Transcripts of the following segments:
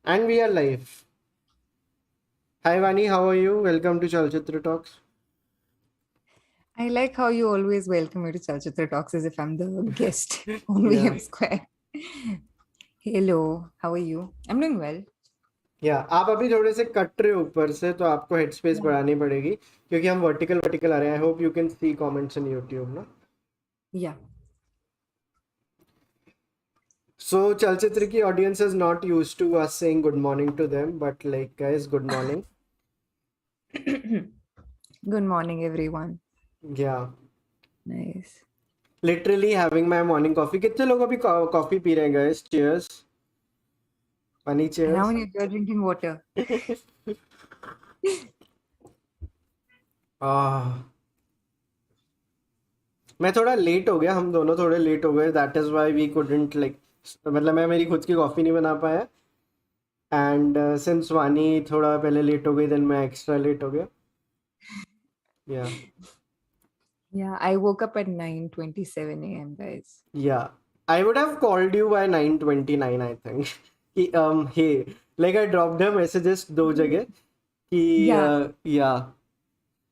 And we are live. Hi Vaani, how are you? Welcome to Chalchitra Talks. I like how you always welcome me to Chalchitra Talks as if I'm the guest on Yeah. VM Square. Hello, how are you? I'm doing well. या आप अभी थोड़े से cut रहे हो ऊपर से तो आपको हेड स्पेस Yeah. बढ़ानी पड़ेगी क्योंकि हम वर्टिकल आ रहे हैं. I hope you can see comments in YouTube ना. Yeah. सो चलचित्र की audience is not used to us saying good morning to them but like guys good morning. Good morning, everyone. Yeah Nice. Literally having my morning coffee. कितने लोग अभी coffee पी रहे हैं guys? Cheers. Funny And how cheers. many of you are drinking water? आह, मैं थोड़ा late हो गया. हम दोनों थोड़े लेट हो गए. That is why we couldn't like, मतलब मैं मेरी खुद की कॉफ़ी नहीं बना पाया. एंड सिंस वानी थोड़ा पहले लेट हो गई देन मैं एक्स्ट्रा लेट हो गया. या Yeah, I woke up at 9:27 a.m., guys. Yeah I would have called you by 9:29 I think. कि hey like I dropped a messages दो जगह कि Yeah, या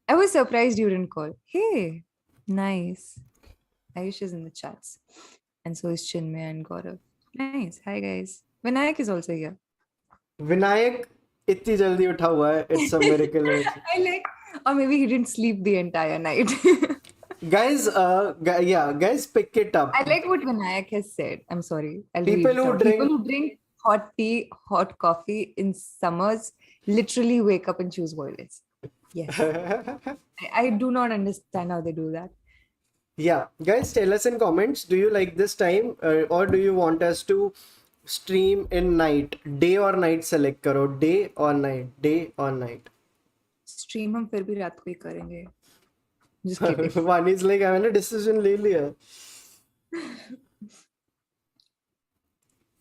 I was surprised you didn't call. Hey, nice. Ayush is in the chats. And so is Chinmay and Gaurav. Nice. Hi, guys. Vinayak is also here. Vinayak इतनी जल्दी उठा हुआ है. It's a miracle. I like, or maybe he didn't sleep the entire night. Guys, yeah, guys, pick it up. I like what Vinayak has said. I'm sorry. I'll People read it who out. drink People who drink hot tea, hot coffee in summers literally wake up and choose violence. Yes. I do not understand how they do that. Yeah, guys, tell us in comments. Do you like this time, or do you want us to stream in night, day or night? Select करो, day or night, day or night. Stream हम फिर भी रात को ही करेंगे. Just kidding. Vani's like, मैंने decision ले लिया.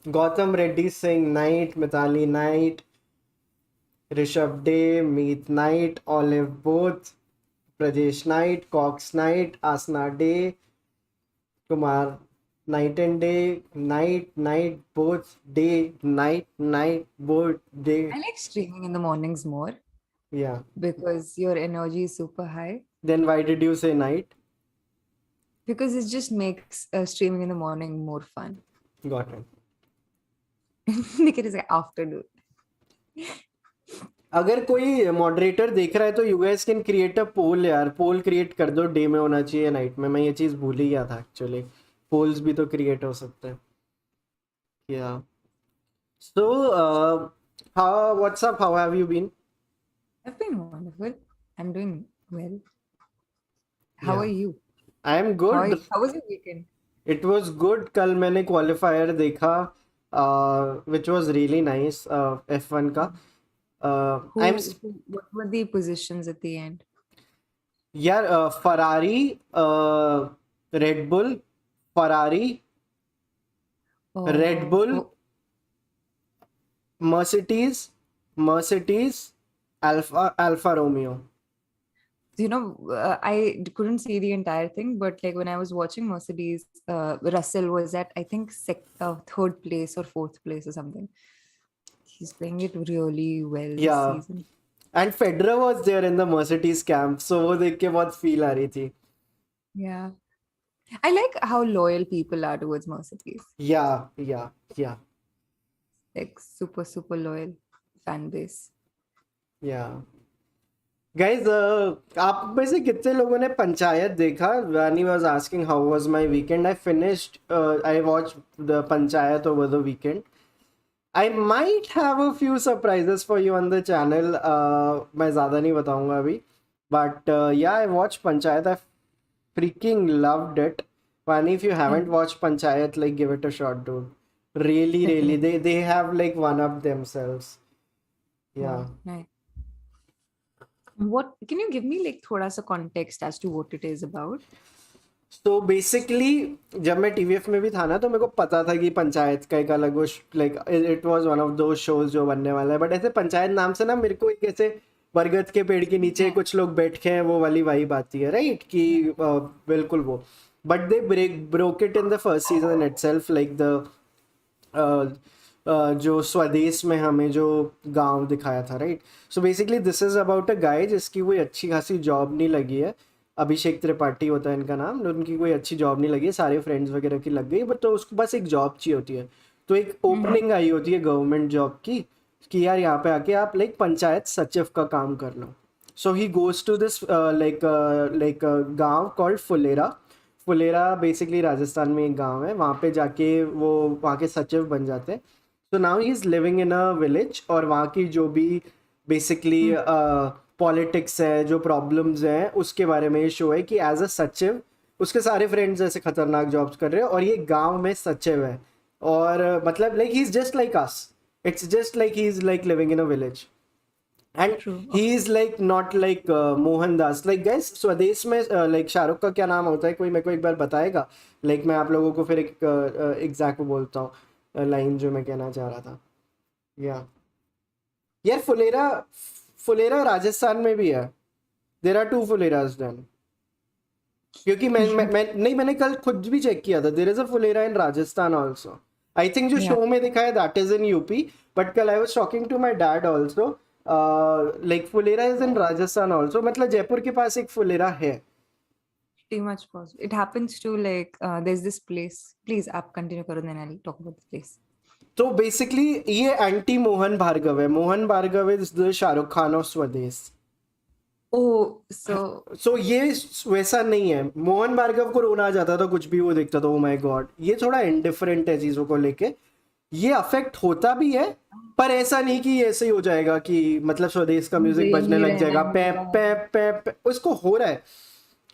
Gautam Reddy saying night, Mithali night, Rishabh day, Meet night, Olive both, Prajesh night, Cox night, Asna day, Kumar night and day, night, both day, night, both day. I like streaming in the mornings more Yeah. because your energy is super high. Then why did you say night? Because it just makes streaming in the morning more fun. Got it. Nikit is like afternoon. अगर कोई moderator देख रहा है तो you guys can create a poll यार. Poll create कर दो, day में होना चाहिए नाइट में. मैं ये चीज़ भूल ही गया था एक्चुअली. पोल्स भी तो क्रिएट हो सकते हैं. Yeah so how what's up, how have you been? I've been wonderful. I'm doing well. How या are you? I am good. How was your weekend? It was good. कल मैंने qualifier देखा which was really nice. F1 का. I am What were the positions at the end? यार Ferrari, red bull, Ferrari, red bull, Oh, Mercedes, Alfa Romeo. I couldn't see the entire thing, but like when I was watching Mercedes, Russell was at I think third place or fourth place or something. He's playing it really well this yeah season. And Federer was there in the Mercedes camp, so वो देख के बहुत feel आ रही थी. Yeah. I like how loyal people are towards Mercedes. या या Like super, super loyal fan base. Yeah guys, आप में से कितने लोगों ने पंचायत देखा? वानी was asking how was my weekend. I finished, I watch the panchayat over the weekend. I might have a few surprises for you on the channel. मैं ज़्यादा नहीं बताऊंगा अभी. But yeah, I watched Panchayat. I freaking loved it. Funny, if you haven't watched Panchayat, like give it a shot, dude. Really, really, they have like one up themselves. Yeah. Wow, nice. What can you give me like thoda sa context as to what it is about? तो basically जब मैं TVF में भी था ना तो मेरे को पता था कि पंचायत का एक अलग वो like it was one of दो शोज जो बनने वाला है. बट ऐसे पंचायत नाम से ना मेरे को एक ऐसे बरगद के पेड़ के नीचे कुछ लोग बैठ के हैं वो वाली वाइब आती है, राइट? कि बिल्कुल वो. But they broke it in the first season itself. Like the जो स्वदेश में हमें जो गांव दिखाया था, right? So basically this is about a guy जिसकी कोई अच्छी खासी जॉब नहीं लगी है। अभिषेक त्रिपाठी होता है इनका नाम। उनकी कोई अच्छी जॉब नहीं लगी है, सारे फ्रेंड्स वगैरह की लग गई, बट तो उसको बस एक जॉब चाहिए होती है। तो एक ओपनिंग आई होती है गवर्नमेंट जॉब की कि यार यहाँ पे आके आप लाइक पंचायत सचिव का काम कर लो। So he goes to this like गांव कॉल्ड फुलेरा। फुलेरा बेसिकली राजस्थान में एक गांव है, वहाँ पे जाके वो वहाँ के सचिव बन जाते हैं। तो now he is living in a village, और वहाँ की जो भी बेसिकली पॉलिटिक्स है, जो प्रॉब्लम्स हैं, उसके बारे में ये शो है कि एज अ सचिव उसके सारे फ्रेंड्स ऐसे खतरनाक जॉब्स कर रहे हैं और ये गांव में सचिव है। और मतलब like he is just like us, it's just like he is like living in a village. And True. He is like not like Mohandas. Like guys स्वदेश में लाइक शाहरुख का क्या नाम होता है, कोई मेरे को एक बार बताएगा? लाइक मैं आप लोगों को फिर एक एग्जैक्ट बोलता हूँ लाइन जो मैं कहना चाह रहा था। या यार फुलेरा, फुलेरा राजस्थान में भी है। There are two Phuleras then. क्योंकि मैं नहीं, मैंने कल खुद भी चेक किया था, there is a Phulera in Rajasthan also. I think जो Yeah. शो में दिखा है that is in UP, but कल I was talking to my dad also, like Phulera is in Rajasthan also. मतलब जयपुर के पास एक फुलेरा है। Pretty much possible. It happens to like there's this place. Please, app continue करो, then I'll talk about the place. तो basically ये anti Mohan Bhargav है। Mohan Bhargav is the Shahrukh Khan of Swades. Oh, so so ये वैसा नहीं है। मोहन भार्गव को रोना आ जाता था कुछ भी वो देखता था, ओ माय गॉड। ये थोड़ा इंडिफरेंट है चीजों को लेके। ये अफेक्ट होता भी है, पर ऐसा नहीं कि ऐसे ही हो जाएगा कि मतलब स्वदेश का म्यूजिक brain बजने ही लग रहना जाएगा, है पे मेरा। पे पे पे उसको हो रहा है।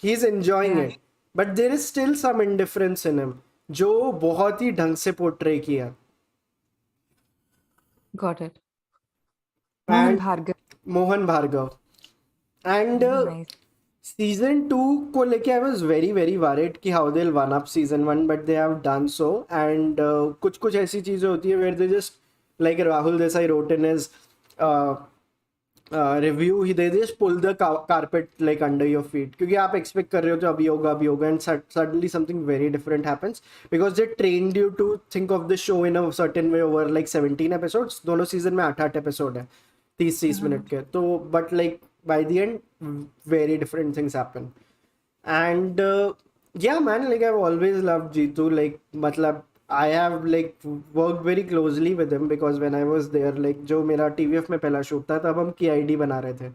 He is enjoying Yeah, it, but there is still some indifference in him जो बहुत ही ढंग से पोर्ट्रे किया। got it. Mohan and Bhargav. Mohan Bhargav and Nice. Season 2 को लेके I was very very worried कि how they will one up season 1, but they have done so. And कुछ कुछ ऐसी चीजें होती है where they just like Rahul Desai wrote in his review, he they just pull the carpet like under your feet, क्योंकि आप expect कर रहे हो तो अभी होगा and suddenly something very different happens because they trained you to think of the show in a certain way over like 17 episodes. दोनों season में 8 एपिसोड है, 30 मिनट के। तो but like by the end very different things happen. And yeah man, like I've always loved Jeetu. Like matlab I have like worked very closely with him because when I was there, like जो मेरा TVF में पहला shoot था तब हम KID बना रहे थे।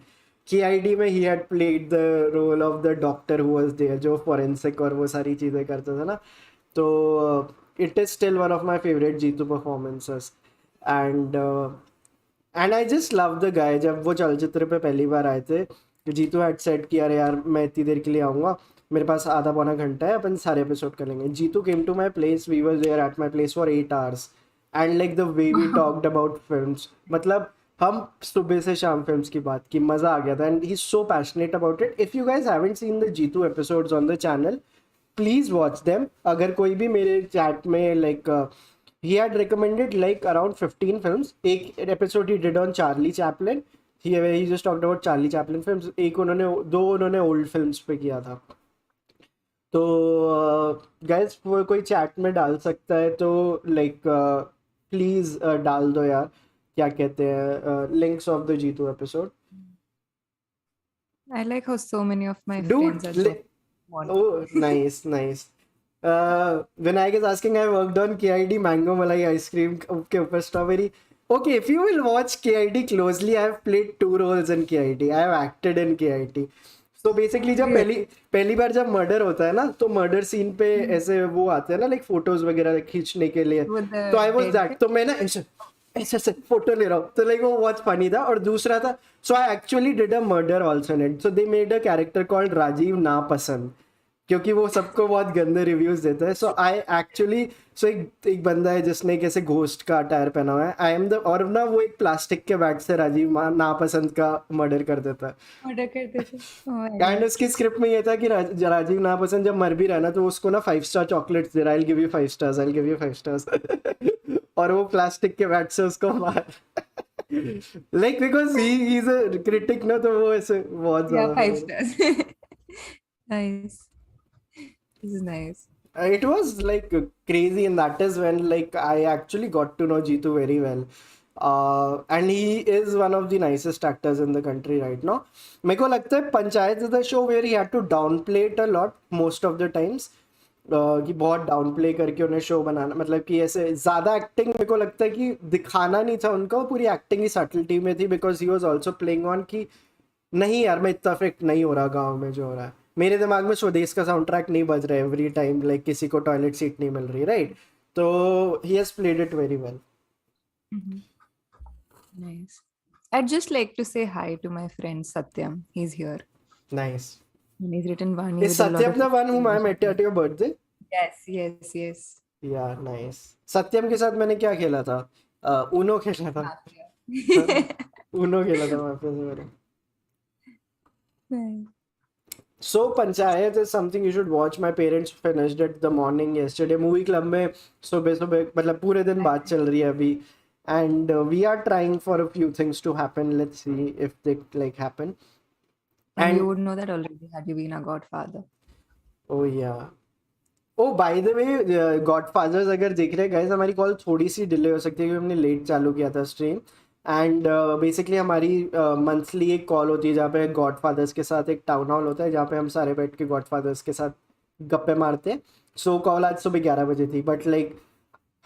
KID में he had played the role of the doctor who was there, जो forensic और वो सारी चीज़ें करता था ना। तो it is still one of my favorite Jeetu performances. And and I just love the guy. जब वो चलचित्र पे पहली बार आए थे, जीतू हैड सेट किया अरे यार मैं इतनी देर के लिए आऊँगा, मेरे पास आधा पौना घंटा है, अपन सारे एपिसोड कर लेंगे। Jitu came to my place, we were there at my place for 8 hours and like the way we talked about films, मतलब हम सुबह से शाम फिल्म्स की बात की, मज़ा आ गया था। And he is so passionate about it. If you guys haven't seen the Jitu episodes on the channel, please watch them. अगर कोई भी मेरे चैट में like he had recommended like around 15 films. एक episode he did on Charlie Chaplin. He just talked about Charlie Chaplin films. एक उन्होंने दो उन्होंने old films पे किया था। तो गाइस वो कोई चैट में डाल सकता है तो लाइक प्लीज डाल दो यार, क्या कहते हैं, links of the Jitu episode. I like how so many of my Dude, friends are joining. oh, nice, nice. Vinayak is asking, I worked on KID Mango Malai ice cream के ऊपर strawberry. Okay, if you will watch KID closely, I have played 2 roles in KID. I have acted in KID. So basically जब पहली बार जब murder होता है ना, तो murder scene पे ऐसे वो आते हैं ना लाइक फोटोज वगैरह खींचने के लिए, With the तो आई वाज dead दैट। तो मैं ना ऐसे ऐसे ऐसे फोटो ले रहा हूँ, तो लाइक वो बहुत फनी था। और दूसरा था, so I actually did a murder also in it. So they made a character called Rajiv Napasand, क्योंकि वो सबको बहुत गंदे रिव्यूज देता है। सो आई एक्चुअली, सो एक बंदा है जिसने कैसे घोस्ट का टायर पहना हुआ है, आई एम द, और ना वो एक प्लास्टिक के बैट से राजीव नापसंद का मर्डर कर देता है। murder करते थे। Oh my and God. उसकी स्क्रिप्ट में ये था कि राजीव नापसंद जब मर भी रहा ना, तो उसको ना 5 स्टार चॉकलेट्स दे रहा है, I give you 5 stars, I give you 5 stars. और वो प्लास्टिक के बैट से उसको मार, like because he is a critic ना, तो वो ऐसे बहुत Yeah, ज्यादा 5 stars. Nice. This is nice. It was like crazy, and that is when like I actually got to know Jeetu very well. And he is one of the nicest actors in the country right now. मेरे को लगता है panchayat is the show where he had to downplay it a lot most of the times. कि बहुत डाउनप्ले करके उन्हें show बनाना, मतलब कि ऐसे ज़्यादा एक्टिंग मेरे को लगता है कि दिखाना नहीं था उनका, वो पूरी एक्टिंग ही सटलिटी में थी, because he was also playing on कि नहीं यार मैं इतना अफेक्ट नहीं हो रहा गाँव में जो हो रहा है, मेरे दिमाग में स्वदेश का साउंड ट्रैक नहीं बज रहा है एवरी टाइम, लाइक किसी को टॉयलेट सीट नहीं मिल रही, राइट? तो he has played it very well. Nice. I'd just like to say hi to my friend Satyam. He's here. Nice. And he's written Vaani Is with a lot Satyam of the one whom I met at your birthday? Yes, yes, yes. Yeah, nice. सत्यम के साथ मैंने क्या खेला था? Uno खेला था. Uno खेला था वहाँ पे मैंने. Nice. So Panchayat is something you should watch. My parents finished it the morning yesterday. Movie club में सुबह सुबह मतलब पूरे दिन बात चल रही है अभी. And we are trying for a few things to happen. Let's see if they like happen. And you would know that already had you been a godfather. Oh yeah. Oh by the way, Godfathers अगर देख रहे हैं guys, हमारी call थोड़ी सी delay हो सकती है क्योंकि हमने लेट चालू किया था स्ट्रीम. एंड बेसिकली हमारी मंथली एक कॉल होती है जहाँ पे गॉडफादर्स के साथ एक टाउन हॉल होता है जहाँ पे हम सारे बैठ के गॉडफादर्स के साथ गप्पे मारते हैं. सो कॉल आज सुबह 11 बजे थी, बट लाइक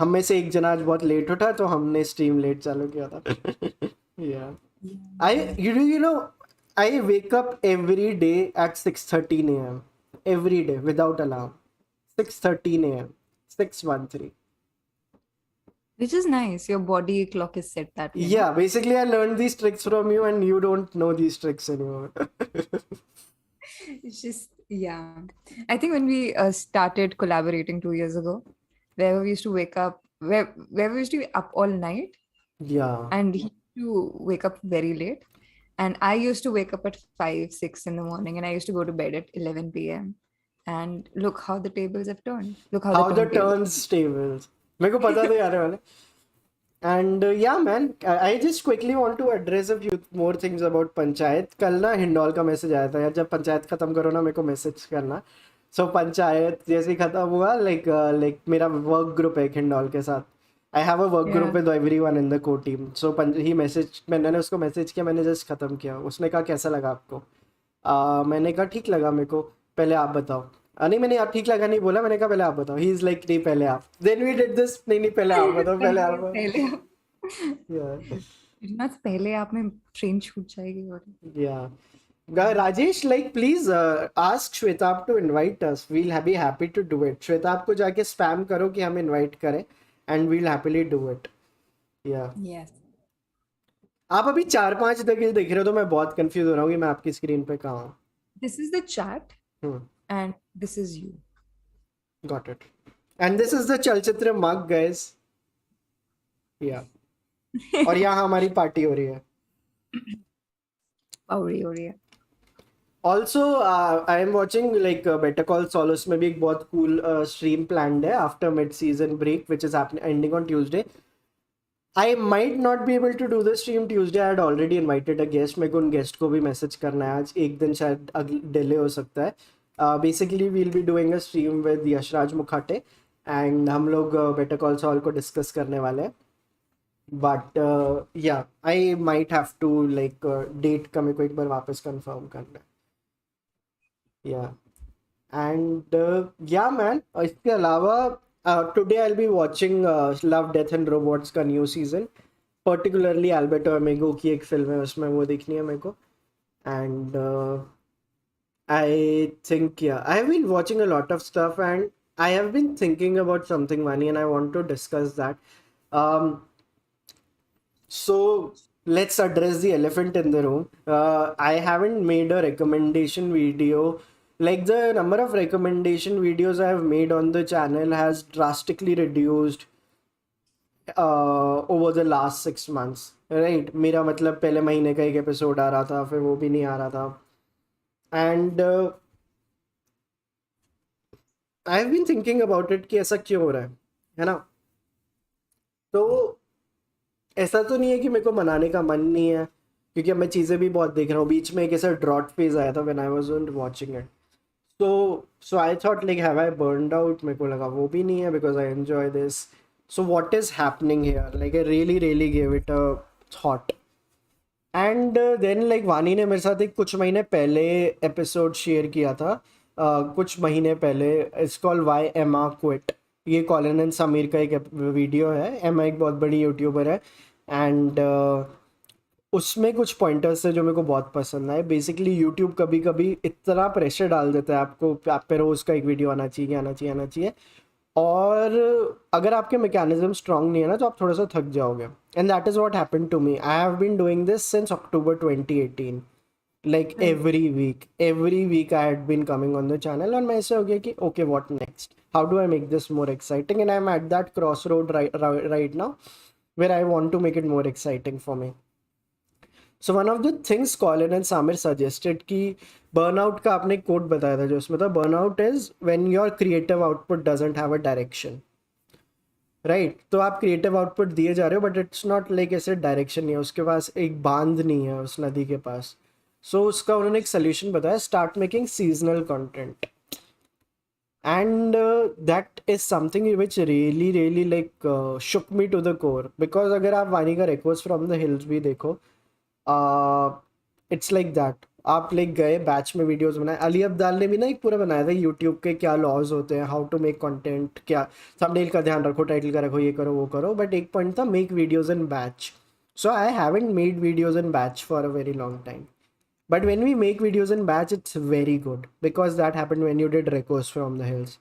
हम में से एक जना आज बहुत लेट उठा तो हमने स्ट्रीम लेट चालू किया था. या you know I wake up every day at 6:13 a.m. every day without alarm. 6:13 a.m. 6:13. Which is nice. Your body clock is set that way. Yeah, basically I learned these tricks from you and you don't know these tricks anymore. It's just, yeah. I think when we started collaborating 2 years ago, where we used to wake up, where we used to be up all night, Yeah. and he used to wake up very late. And I used to wake up at 5, 6 in the morning, and I used to go to bed at 11 p.m. And look how the tables have turned. Look how How the the turntables. turns tables. मेरे को पता था आने वाले. And yeah man, I just quickly want to address a few more things about panchayat. कल ना indole का message आया था यार, जब पंचायत खत्म करो ना मेरे को मैसेज करना. सो पंचायत जैसे ही खत्म हुआ, लाइक मेरा वर्क ग्रुप है हिंडोल के साथ. I have a work group Yeah. With everyone in the को टीम. सो ही मैसेज, मैंने उसको मैसेज किया, मैंने जस्ट खत्म किया. उसने कहा कैसा लगा आपको? मैंने कहा ठीक लगा मेरे को, पहले आप बताओ. नहीं मैंने आप ठीक लगा नहीं बोला, मैंने कहा पहले आप बताओ. ही इज लाइक नहीं पहले आप. Then we did this. नहीं पहले आप बताओ, पहले आप बताओ. पहले Yeah. इतना पहले आप में ट्रेन छूट जाएगी. और Yeah. Rajesh, like, please ask Shwetab to invite us. We'll be happy to do it. Shwetab को जाके spam करो कि हम invite करें, and we'll happily do it. Yeah. yes. आप अभी 4-5 जगह देख रहे हो तो मैं बहुत कंफ्यूज हो रहा हूँ कि मैं आपकी स्क्रीन पे कहाँ हूँ. This is the chat, Hmm. and this is you. Got it. And this is the Chalchitra mug, guys. Yeah. और यहाँ हमारी पार्टी हो रही है. हो रही है. Also, I am watching like Better Call Saul. उसमें भी एक बहुत cool stream planned है after mid-season break, which is happening ending on Tuesday. I might not be able to do the stream Tuesday. I had already invited a guest. मेरे को उन guest को भी message करना है आज. एक दिन शायद delay हो सकता है. Basically, we'll be doing a stream with Yashraj Mukhate and हम लोग Better Call Saul को discuss करने वाले हैं. But yeah, I might have to like date का मेरे को एक बार वापस confirm करना है. Yeah. And yeah man, इसके अलावा today I'll be watching Love, Death and Robots का new season. Particularly Alberto Amigo की एक फिल्म है उसमें, वो देखनी है मेरे को. And I think yeah, I have been watching a lot of stuff and I have been thinking about something, Vaani, and I want to discuss that. So let's address the elephant in the room. I haven't made a recommendation video. Like the number of recommendation videos I have made on the channel has drastically reduced over the last 6 months. Right? मेरा मतलब पहले महीने का एक episode आ रहा था, फिर वो भी नहीं आ रहा था. And I have been thinking about it कि ऐसा क्यों हो रहा है ना? तो ऐसा तो नहीं है कि मेरे को मनाने का मन नहीं है, क्योंकि अब मैं चीज़ें भी बहुत देख रहा हूँ. बीच में एक ऐसा ड्रॉट फेज आया था when I was watching it. So I thought like have I burned out? मेरे को लगा वो भी नहीं है because I enjoy this. So what is happening here? Like I really gave it a thought. And then like Vani ने मेरे साथ एक कुछ महीने पहले एपिसोड शेयर किया था, कुछ महीने पहले. इट्स कॉल्ड वाई एमा क्विट. ये कॉलिन एंड समीर का एक वीडियो है. एमा एक बहुत बड़ी यूट्यूबर है एंड उसमें कुछ पॉइंटर्स थे जो मेरे को बहुत पसंद आए. बेसिकली यूट्यूब कभी कभी इतना प्रेशर डाल देता है आपको, आप पे रोज़ का एक वीडियो आना चाहिए आना चाहिए आना चाहिए, और अगर आपके मैकेनिज्म स्ट्रांग नहीं है ना तो आप थोड़ा सा थक जाओगे. And that is what happened to me. I have been doing this since October 2018. Like every week I had been coming on the channel और मैं ऐसे हो गया कि okay what next, how do I make this more exciting, and I am at that cross road right now where I want to make it more exciting for me. So one of the things Colin and सामिर suggested कि burnout का आपने coat बताया था जो उसमें था, burnout is when your creative output doesn't have a direction. Right, तो आप क्रिएटिव आउटपुट दिए जा रहे हो बट इट्स नॉट लाइक ऐसे डायरेक्शन नहीं है, उसके पास एक बांध नहीं है उस नदी के पास. सो उसका उन्होंने एक सोल्यूशन बताया, start making seasonal content. And that is something which really like shook me to the core. Because अगर आप वानी का रिक्वेस्ट फ्रॉम द हिल्स भी देखो, इट्स लाइक दैट. आप लाइक गए बैच में वीडियोस बनाए. अली अब्दाल ने भी ना एक पूरा बनाया था यूट्यूब के क्या लॉज होते हैं, हाउ टू मेक कंटेंट, क्या थंबनेल का ध्यान रखो, टाइटल का रखो, ये करो वो करो. बट एक पॉइंट था make videos in batch. So I haven't made videos in batch for a very long time. But when we make videos in batch, it's very good because that happened when you did Request from the Hills.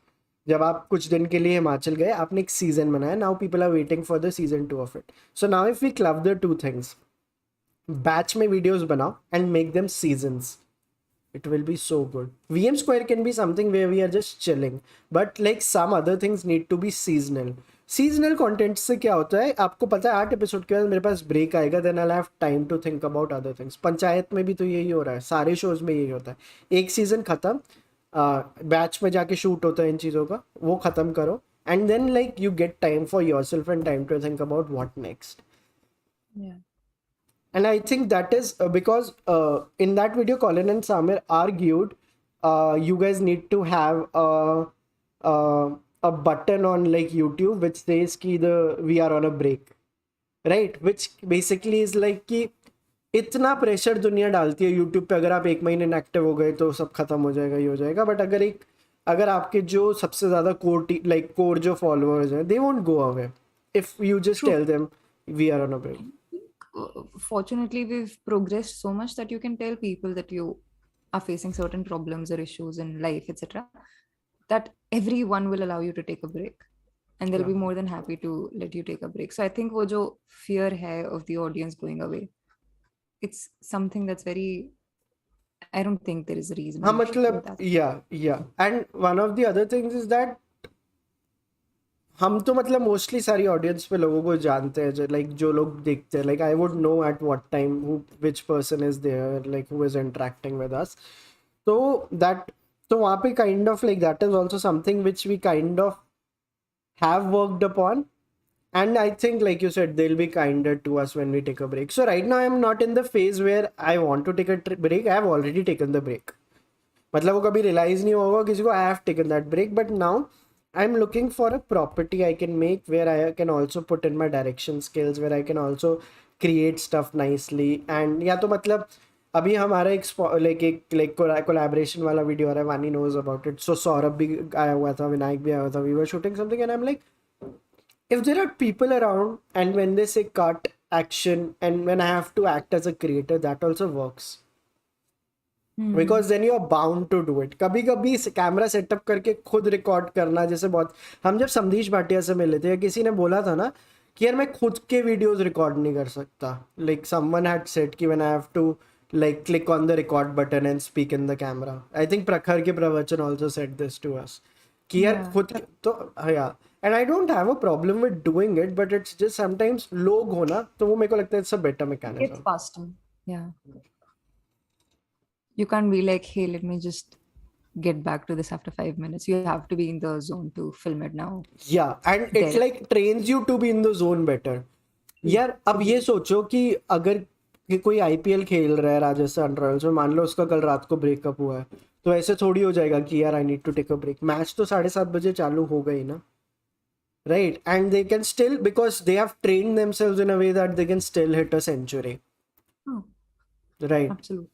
जब आप कुछ दिन के लिए हिमाचल गए, आपने एक season बनाया. Now people are waiting for the season 2 of it. So now if we club the two things, batch में वीडियोस बनाओ and make them seasons, it will be so good. VM Square can be something where we are just chilling, but like some other things need to be seasonal. Seasonal content से क्या होता है आपको पता है, 8 episode के बाद मेरे पास ब्रेक आएगा, then I have time to think about other things. Panchayat में भी तो यही हो रहा है, सारे शोज में यही होता है. एक सीजन खत्म, बैच में जाके शूट होता है इन चीज़ों का, वो ख़त्म करो and then like you get time for yourself and time to think about what next. Yeah. And I think that is because in that video, Colin and Samir argued you guys need to have a button on like YouTube which says ki we are on a break, right? Which basically is like कि इतना pressure दुनिया डालती है YouTube पे, अगर आप एक महीने इनएक्टिव हो गए तो सब खत्म हो जाएगा, ये हो जाएगा. बट अगर आपके जो सबसे ज़्यादा कोर जो फॉलोअर्स हैं, they won't go away if you just tell them we are on a break. Fortunately, we've progressed so much that you can tell people that you are facing certain problems or issues in life, etc., that everyone will allow you to take a break and they'll be more than happy to let you take a break. So I think wo jo fear hai of the audience going away, it's something that's very, I don't think there is a reason. हाँ मतलब yeah and one of the other things is that हम तो मतलब mostly सारी audience पे लोगों को जानते हैं, जो लाइक जो लोग देखते हैं, like I would know at what time which person is there, like who is interacting with us. तो दैट, तो वहाँ पे kind of like that is also something which we kind of have worked upon. And I think, like you said, they'll be kinder to us when we take a break. So right now I'm not in the phase where I want to take a break. I have already taken the break. मतलब वो कभी realize नहीं होगा किसी को, I have taken that break. But now I'm looking for a property I can make where I can also put in my direction skills, where I can also create stuff nicely. And या तो मतलब अभी हमारा एक collaboration वाला video आ रहा है, वानी knows about it. So Saurabh भी आया हुआ था, विनायक भी आया हुआ था. We were shooting something and I'm like, if there are people around and when they say cut action and when I have to act as a creator, that also works. Because then you are bound to do it. कभी कभी camera setup करके खुद record करना, जैसे बहुत हम जब समधीश भाटिया से मिले थे, किसी ने बोला था ना कि यार मैं खुद के वीडियोस रिकॉर्ड नहीं कर सकता. लाइक समवन हैड सेड कि when I have to like click on the record button and speak in the camera. I think प्रखर के प्रवचन also said this to us कि यार खुद तो yeah. And I don't have a problem with doing it, but it's just sometimes लोग हो ना, तो वो मेरे को लगता है it's a better mechanism. It's faster. Yeah. You can't be like, hey, let me just get back to this after 5 minutes. You have to be in the zone to film it now. Yeah, and it like trains you to be in the zone better. यार अब ये सोचो कि अगर कि कोई IPL खेल रहा है राजस्थान रॉयल्स में, मान लो उसका कल रात को ब्रेकअप हुआ है, तो ऐसे थोड़ी हो जाएगा कि यार I need to take a break. Match तो 7:30 चालू हो गई ना, right? And they can still, because they have trained themselves in a way that they can still hit a century, Oh, right? absolutely.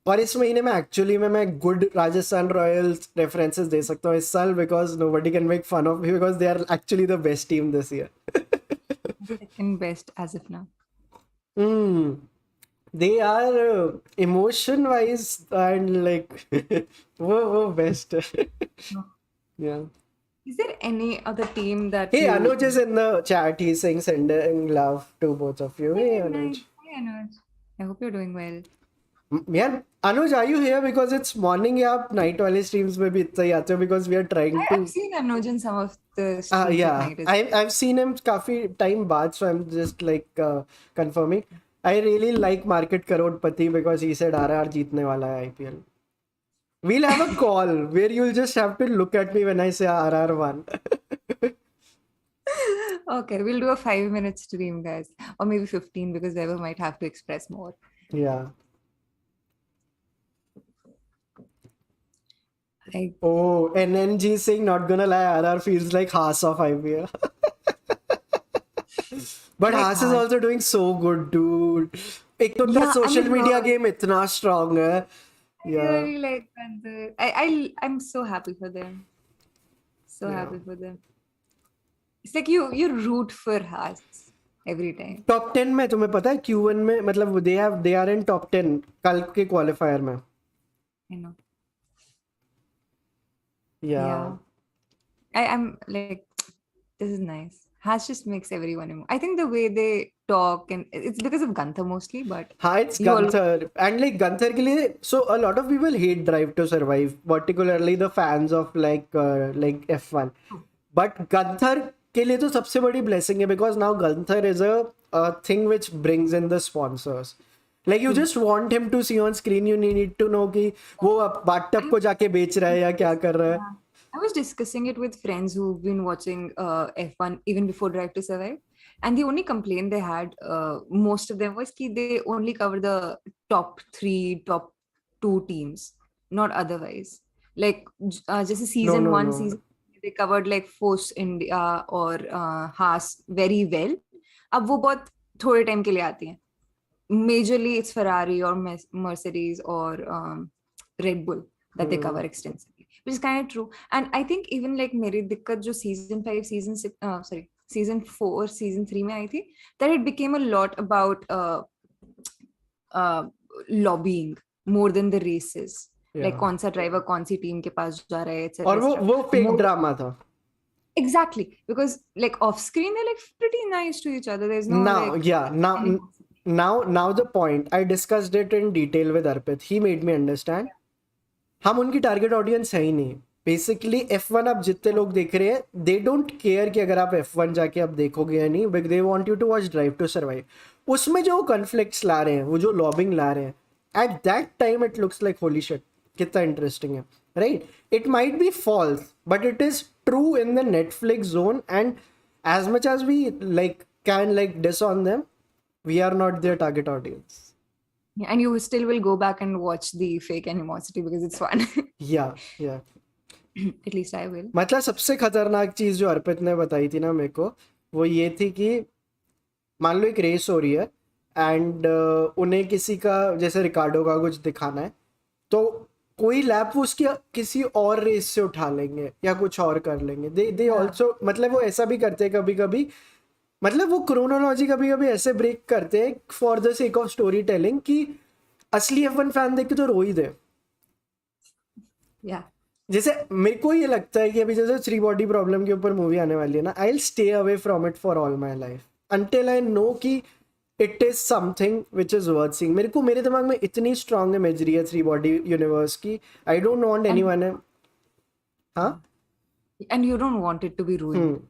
और इस महीने में एक्चुअली में मैं गुड राजस्थान रॉयल्स रेफरेंसेस दे सकता हूँ इस साल, because nobody can make fun of me because they are actually the best team this year. Second best as of now. They are emotion wise and like वो best है. No. Yeah. Is there any other team that Hey, you? Anuj is in the chat. He's saying sending love to both of you. Hey, Hey, Anuj. nice. Hey, Anuj. I hope you're doing well. यार अनुज, are you here because it's morning या आप night वाले streams में भी इतना ही आते हो? because we are trying to I've seen Anuj in some of the streams at yeah, night. as well. I've seen him काफी टाइम बाद, so I'm just like confirming. I really like market Crorepati because he said RR जीतने वाला है IPL. We'll have a call where you'll just have to look at me when I say RR won. Okay, we'll do a 5-minute stream, guys, or maybe 15 because Vaibhav might have to express more. Yeah. I Oh, NNG saying not gonna lie, RR feels like Haas of IPL. But like Haas is also doing so good, dude. एक तो उनका Yeah, social and media game इतना strong है. I Yeah. really like Panther. I'm so happy for them. So Yeah. happy for them. It's like you root for Haas every time. Top 10 में तुम्हें पता है Q1 में, मतलब they are in top 10 कल के qualifier में. I know. Yeah. Yeah. I'm like, this is nice. Haas just makes everyone I think the way they talk, and it's because of Gunther mostly, but हाँ, it's you all- Gunther. And like Gunther के लिए, so a lot of people hate Drive to Survive, particularly the fans of like F1. But Gunther के लिए तो सबसे बड़ी blessing है, because now Gunther is a thing which brings in the sponsors. Like you just want him to see on screen, you need to know कि वो bathtub को जाके बेच रहा है या क्या कर रहा है. Yeah. I was discussing it with friends who've been watching F1 even before Drive to Survive, and the only complaint they had, most of them, was that they only cover the top 3, top 2 teams, not otherwise. Like just a season No, 1, no. season they covered like Force India or Haas very well. अब वो बहुत थोड़े time के लिए आती हैं. Majorly it's Ferrari or Mercedes or Red Bull that they cover extensively, which is kind of true. And I think even like मेरी दिक्कत जो season 5, season 4, season 3 में आई थी, that it became a lot about lobbying more than the races. Like कौन सा driver कौन सी team के पास जा रहा है, etc. और वो fake drama था. Exactly, because like off screen they're like pretty nice to each other. There's no Now, like yeah, now the point, I discussed it in detail with Arpit. He made me understand. हम उनकी target audience है ही नहीं. Basically F1 आप जितने लोग देख रहे हैं, दे डोंट केयर कि अगर आप F1 जाके आप देखोगे या नहीं, but they want you to watch Drive to Survive. उसमें जो कॉन्फ्लिक्ट्स ला रहे हैं, वो जो लॉबिंग ला रहे हैं, at that time it looks like holy shit, कितना इंटरेस्टिंग है, right? It might be false, but it is true in the Netflix zone. And as much as we like can like diss on them, we are not their target audience. Yeah, and you still will go back and watch the fake animosity because it's fun. Yeah. At least I will. मतलब सबसे खतरनाक चीज जो अर्पित ने बताई थी ना मेरे को, वो ये थी कि मान लो एक रेस हो रही है एंड उन्हें किसी का, जैसे रिकार्डो का कुछ दिखाना है, तो कोई लैप वो उसकी किसी और रेस से उठा लेंगे या कुछ और कर लेंगे. दे ऑल्सो, मतलब वो ऐसा भी करते हैं कभी कभी, मतलब वो क्रोनोलॉजी कभी कभी ऐसे ब्रेक करते हैं for the sake of story telling कि असली F1 फैन देख के तो रो ही दे. Yeah. जैसे मेरे को ये लगता है कि अभी जैसे थ्री बॉडी प्रॉब्लम के ऊपर मूवी आने वाली है ना, I will stay away from it for all my life until I know कि it is something which is worth seeing. मेरे दिमाग में इतनी स्ट्रॉन्ग इमेजरी है थ्री बॉडी यूनिवर्स की. I don't want anyone. हाँ, And you don't want it to be ruined.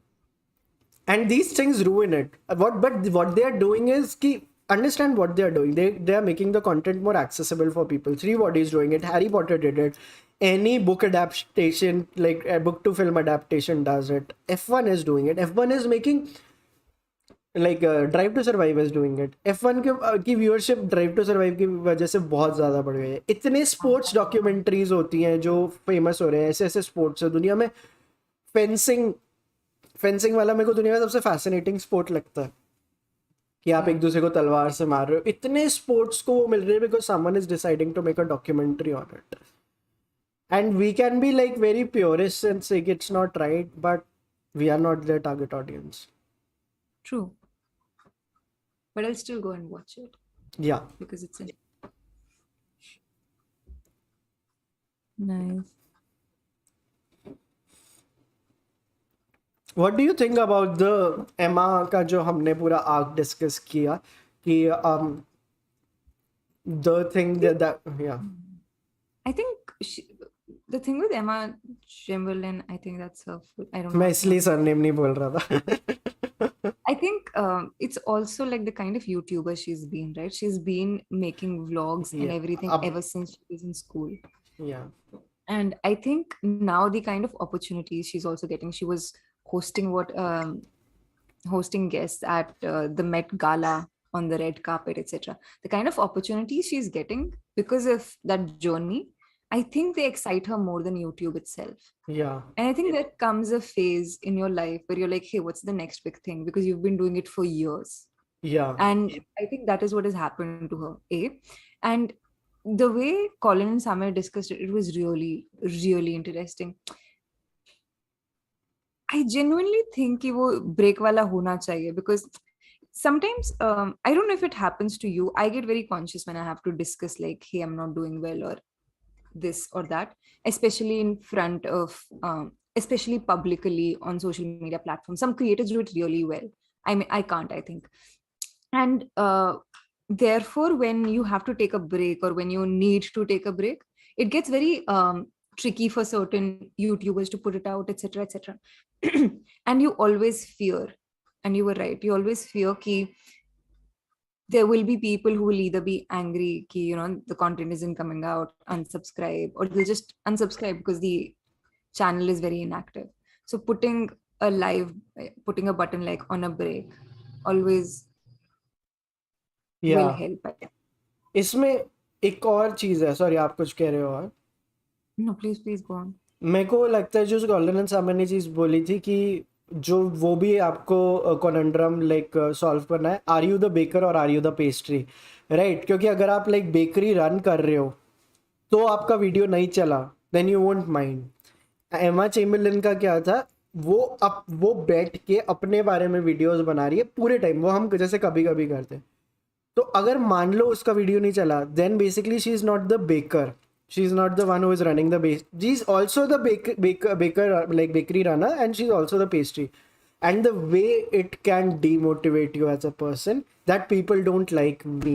and these things ruin it. What they are doing is ki understand what they are doing. They are making the content more accessible for people. Three Bodies doing it, Harry Potter did it, any book adaptation, like a book to film adaptation does it, F1 is doing it. F1 is making like Drive to Survive is doing it. F1 की viewership drive to survive की वजह से बहुत ज़्यादा बढ़ गई है। इतने स्पोर्ट्स डॉक्यूमेंट्रीज होती हैं जो फेमस हो रहे हैं, ऐसे ऐसे स्पोर्ट्स है दुनिया में। फेंसिंग फेंसिंग वाला मेरे को दुनिया का सबसे फैसिनेटिंग स्पोर्ट लगता है कि आप एक दूसरे को तलवार से मार रहे हो। इतने स्पोर्ट्स को वो मिल रहे हैं because someone is deciding to make a documentary on it. And we can be like very purist and say it's not right, but we are not their target audience. True. But I'll still go and watch it Yeah. because it's nice. What do you think about the Emma का जो हमने पूरा arc discuss किया कि the thing that yeah. I think the thing with Emma Chamberlain, I think that's her. I don't know. मैं इसलिए surname नहीं बोल रहा था। I think it's also like the kind of YouTuber she's been, right? She's been making vlogs and Yeah. everything ever since she was in school. Yeah. And I think now the kind of opportunities she's also getting, she was hosting guests at the Met Gala on the red carpet, etc. The kind of opportunities she's getting because of that journey, I think they excite her more than YouTube itself. Yeah. And I think there comes a phase in your life where you're like, hey, what's the next big thing? Because you've been doing it for years. Yeah. And I think that is what has happened to her. And the way Colin and Samir discussed it, it was really, really interesting. I genuinely think कि वो break वाला होना चाहिए because sometimes I don't know if it happens to you. I get very conscious when I have to discuss like, hey, I'm not doing well or this or that, especially in front of, especially publicly on social media platforms. Some creators do it really well. I mean, I can't, I think. And therefore, when you have to take a break or when you need to take a break, it gets very tricky for certain YouTubers to put it out, etc., etc. And you always fear, and you were right, you always fear ki there will be people who will either be angry ki, you know, the content isn't coming out, unsubscribe, or they'll just unsubscribe because the channel is very inactive. So putting a button like on a break always will help. इसमें एक और चीज है, sorry आप कुछ कह रहे हो और? No, please go on. मेरे को लगता है जो गोल्डन एंड सामर ने चीज बोली थी कि जो वो भी आपको कॉन्ड्रम लाइक सॉल्व करना है, आर यू द बेकर और are you the pastry, right? क्योंकि अगर आप लाइक बेकरी रन कर रहे हो तो आपका वीडियो नहीं चला, देन यू वोंट माइंड। एमा चेम्बरलिन का क्या था, वो बैठ के अपने बारे में वीडियोस बना रही है पूरे टाइम, वो हम जैसे कभी कभी करते। तो अगर मान लो उसका वीडियो नहीं चला, then basically she is not the baker, she is not the one who is running the base. She's also the baker like bakery runner, and she's also the pastry. And the way it can demotivate you as a person, that people don't like me.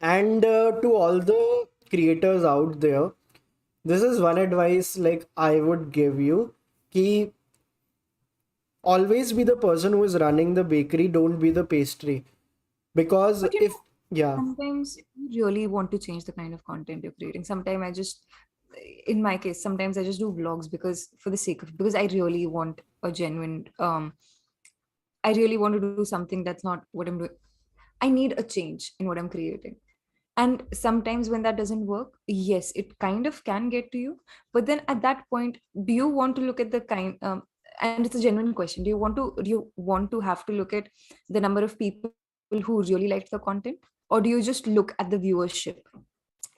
And to all the creators out there, this is one advice like I would give you, ki always be the person who is running the bakery, don't be the pastry. Because But you if know, yeah, sometimes you really want to change the kind of content you're creating. Sometimes I just, in my case, sometimes I just do vlogs because for the sake of, because I really want a genuine, I really want to do something that's not what I'm doing. I need a change in what I'm creating. And sometimes when that doesn't work, yes, it kind of can get to you. But then at that point, do you want to look at the kind, and it's a genuine question, do you want to have to look at the number of people who really liked the content, or do you just look at the viewership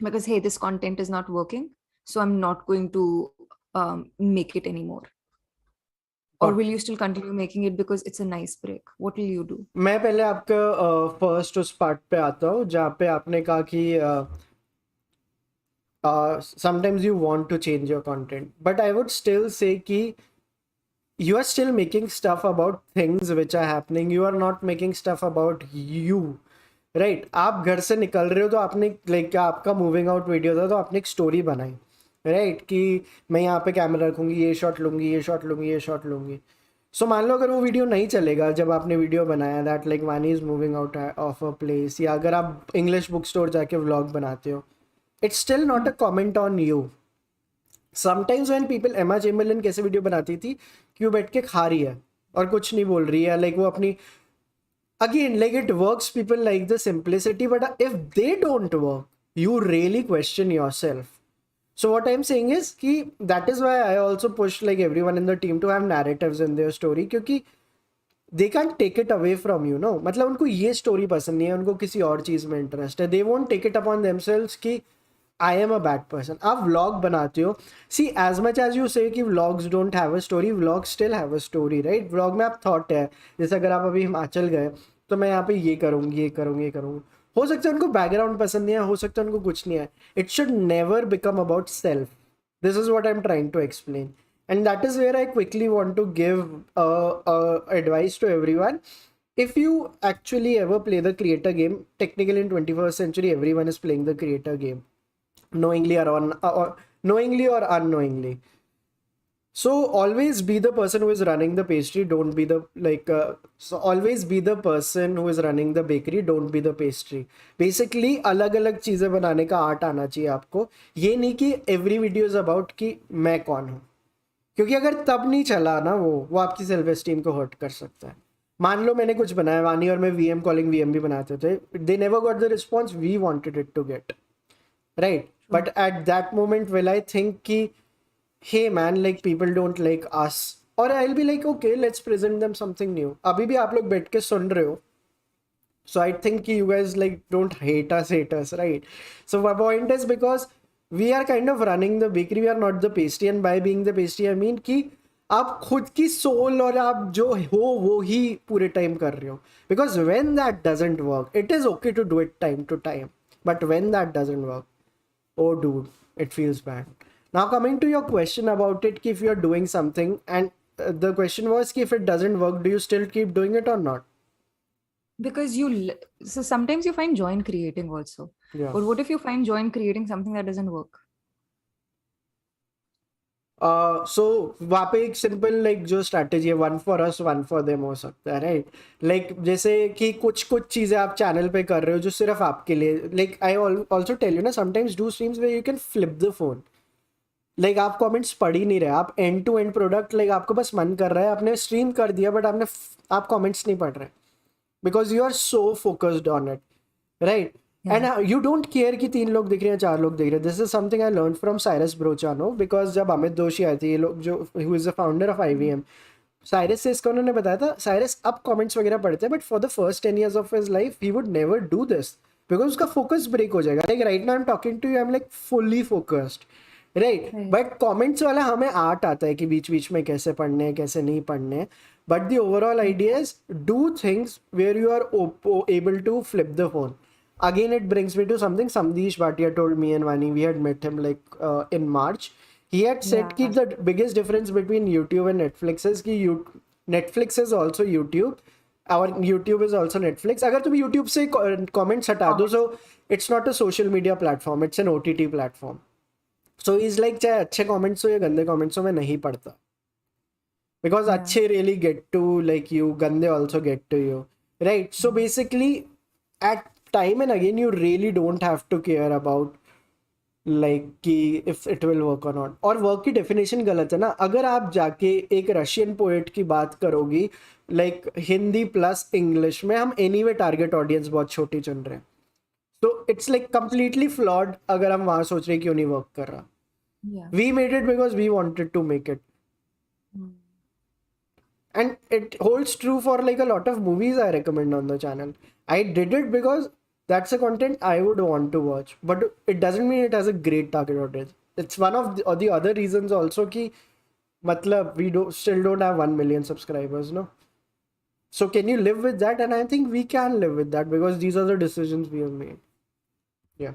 because hey, this content is not working, so I'm not going to make it anymore? Or will you still continue making it because it's a nice break? What will you do? मैं पहले आपका first उस part पे आता हूँ जहाँ पे आपने कहा कि sometimes you want to change your content, but I would still say कि you are still making stuff about things which are happening. You are not making stuff about you, right? आप घर से निकल रहे हो तो आपने लाइक आपका मूविंग आउट वीडियो था तो आपने एक स्टोरी बनाई, राइट? कि मैं यहाँ पे कैमरा रखूँगी, ये शॉट लूँगी, ये शॉट लूँगी, ये शॉट लूँगी। सो मान लो अगर वो वीडियो नहीं चलेगा जब आपने वीडियो बनाया दैट लाइक वानी is moving out of a place, या अगर आप इंग्लिश बुक स्टोर जाके व्लॉग बनाते हो, it's still not a comment on you. Sometimes when people, एमा चेम्बरलिन कैसे वीडियो बनाती थी कि वो बैठ के खा रही है और कुछ नहीं बोल रही है, लाइक वो अपनी again, like it works, people like the simplicity, but if they don't work, you really question yourself. So what I'm saying is कि that is why I also push like everyone in the team to have narratives in their story, क्योंकि they can't take it away from you, no? मतलब उनको ये story पसंद नहीं है, उनको किसी और चीज में इंटरेस्ट है, they won't take it upon themselves कि I am a bad person. आप vlog बनाते हो, see as much as you say कि vlogs don't have a story, vlogs still have a story, right? vlog में आप thought है, जैसे अगर आप अभी हिमाचल गए तो मैं यहाँ पे ये करूँगी, ये करूँगी, ये करूँगी, हो सकता है उनको बैकग्राउंड पसंद नहीं है, हो सकता है उनको कुछ नहीं है. It should never become about self. This is what I am trying to explain, and that is where I quickly want to give advice to everyone. If you actually ever play the creator game, technically in 21st century everyone is playing the creator game, knowingly knowingly or unknowingly. So always be the person who is running the pastry, don't be the so always be the person who is running the bakery, don't be the pastry. Basically अलग अलग चीजें बनाने का art आना चाहिए आपको. ये नहीं कि every video is about कि मैं कौन हूँ, क्योंकि अगर तब नहीं चला ना वो आपकी सेल्फ एस्टीम को हर्ट कर सकता है. मान लो मैंने कुछ बनाया, वानी और मैं वीएम कॉलिंग वीएम भी बनाते थे, they never got the response we wanted it to get, right? But at that moment will I think कि hey man, like people don't like us, और I will be like okay let's present them something new. अभी भी आप लोग बैठ के सुन रहे हो, so I think you guys like don't hate us, right? So my point is because we are kind of running the bakery, we are not the pastry, and by being the pastry I mean कि आप खुद की soul और आप जो हो वो ही पूरे टाइम कर रहे हो. Because when that doesn't work, it is okay to do it time to time, but when that doesn't work, oh dude, it feels bad. Now coming to your question about it, if you're doing something and the question was if it doesn't work, do you still keep doing it or not? Because so sometimes you find joy in creating also. Yeah. But what if you find joy in creating something that doesn't work? So वहाँ पे एक simple like जो strategy है, one for us one for them हो सकता है, right? Like जैसे कि कुछ चीज़ें आप चैनल पे कर रहे हो जो सिर्फ आपके लिए, like I also tell you ना, sometimes do streams where you can flip the phone. Like आप कमेंट्स पढ़ ही नहीं रहे, आप end to end product, like आपको बस मन कर रहा है, आपने स्ट्रीम कर दिया बट आप कमेंट्स नहीं पढ़ रहे because you are so focused on it, right? And you don't care कि 3 लोग दिख रहे हैं, 4 लोग दिख रहे हैं. This is something I learn from Cyrus ब्रोचानो, बिकॉज जब अमित दोषी आए थे, ये लोग जो who is the founder of IVM, Cyrus से इसका उन्होंने बताया था, साइरस अब कमेंट्स वगैरह पढ़ते हैं but for the first 10 years of his life he would never do this because उसका फोकस ब्रेक हो जाएगा. Like right now I am talking to you, I am like fully focused, right? But comments वाला हमें art आता है कि बीच बीच में कैसे पढ़ने हैं, कैसे नहीं पढ़ने हैं. But the overall idea is do things where you are able to flip the phone. Again, it brings me to something Samdish Bhatia told me and Vaani. We had met him like in March. He had said that the biggest difference between YouTube and Netflix is कि Netflix is also YouTube, और YouTube is also Netflix. अगर तुम YouTube से comments हटा दो, so it's not a social media platform, it's an OTT platform. So he's like चाहे अच्छे comments हो या गंदे comments हो, मैं नहीं पढ़ता. Because अच्छे really get to like you, गंदे also get to you, right? So basically at time and again you really don't have to care about like कि if it will work or not. और work की definition गलत है ना. अगर आप जाके एक रशियन पोएट की बात करोगी लाइक हिंदी प्लस इंग्लिश में, हम एनीवे टारगेट ऑडियंस बहुत छोटी चुन रहे हैं, तो इट्स लाइक कंप्लीटली फ्लॉड अगर हम वहां सोच रहे हैं क्यों नहीं वर्क कर रहा. We made it because we wanted to make it, and it holds true for like a lot of movies I recommend on the channel. I did it because that's a content I would want to watch, but it doesn't mean it has a great target audience. It's one of the other reasons also कि मतलब we still don't have 1 million subscribers, no? So can you live with that? And I think we can live with that because these are the decisions we have made. Yeah.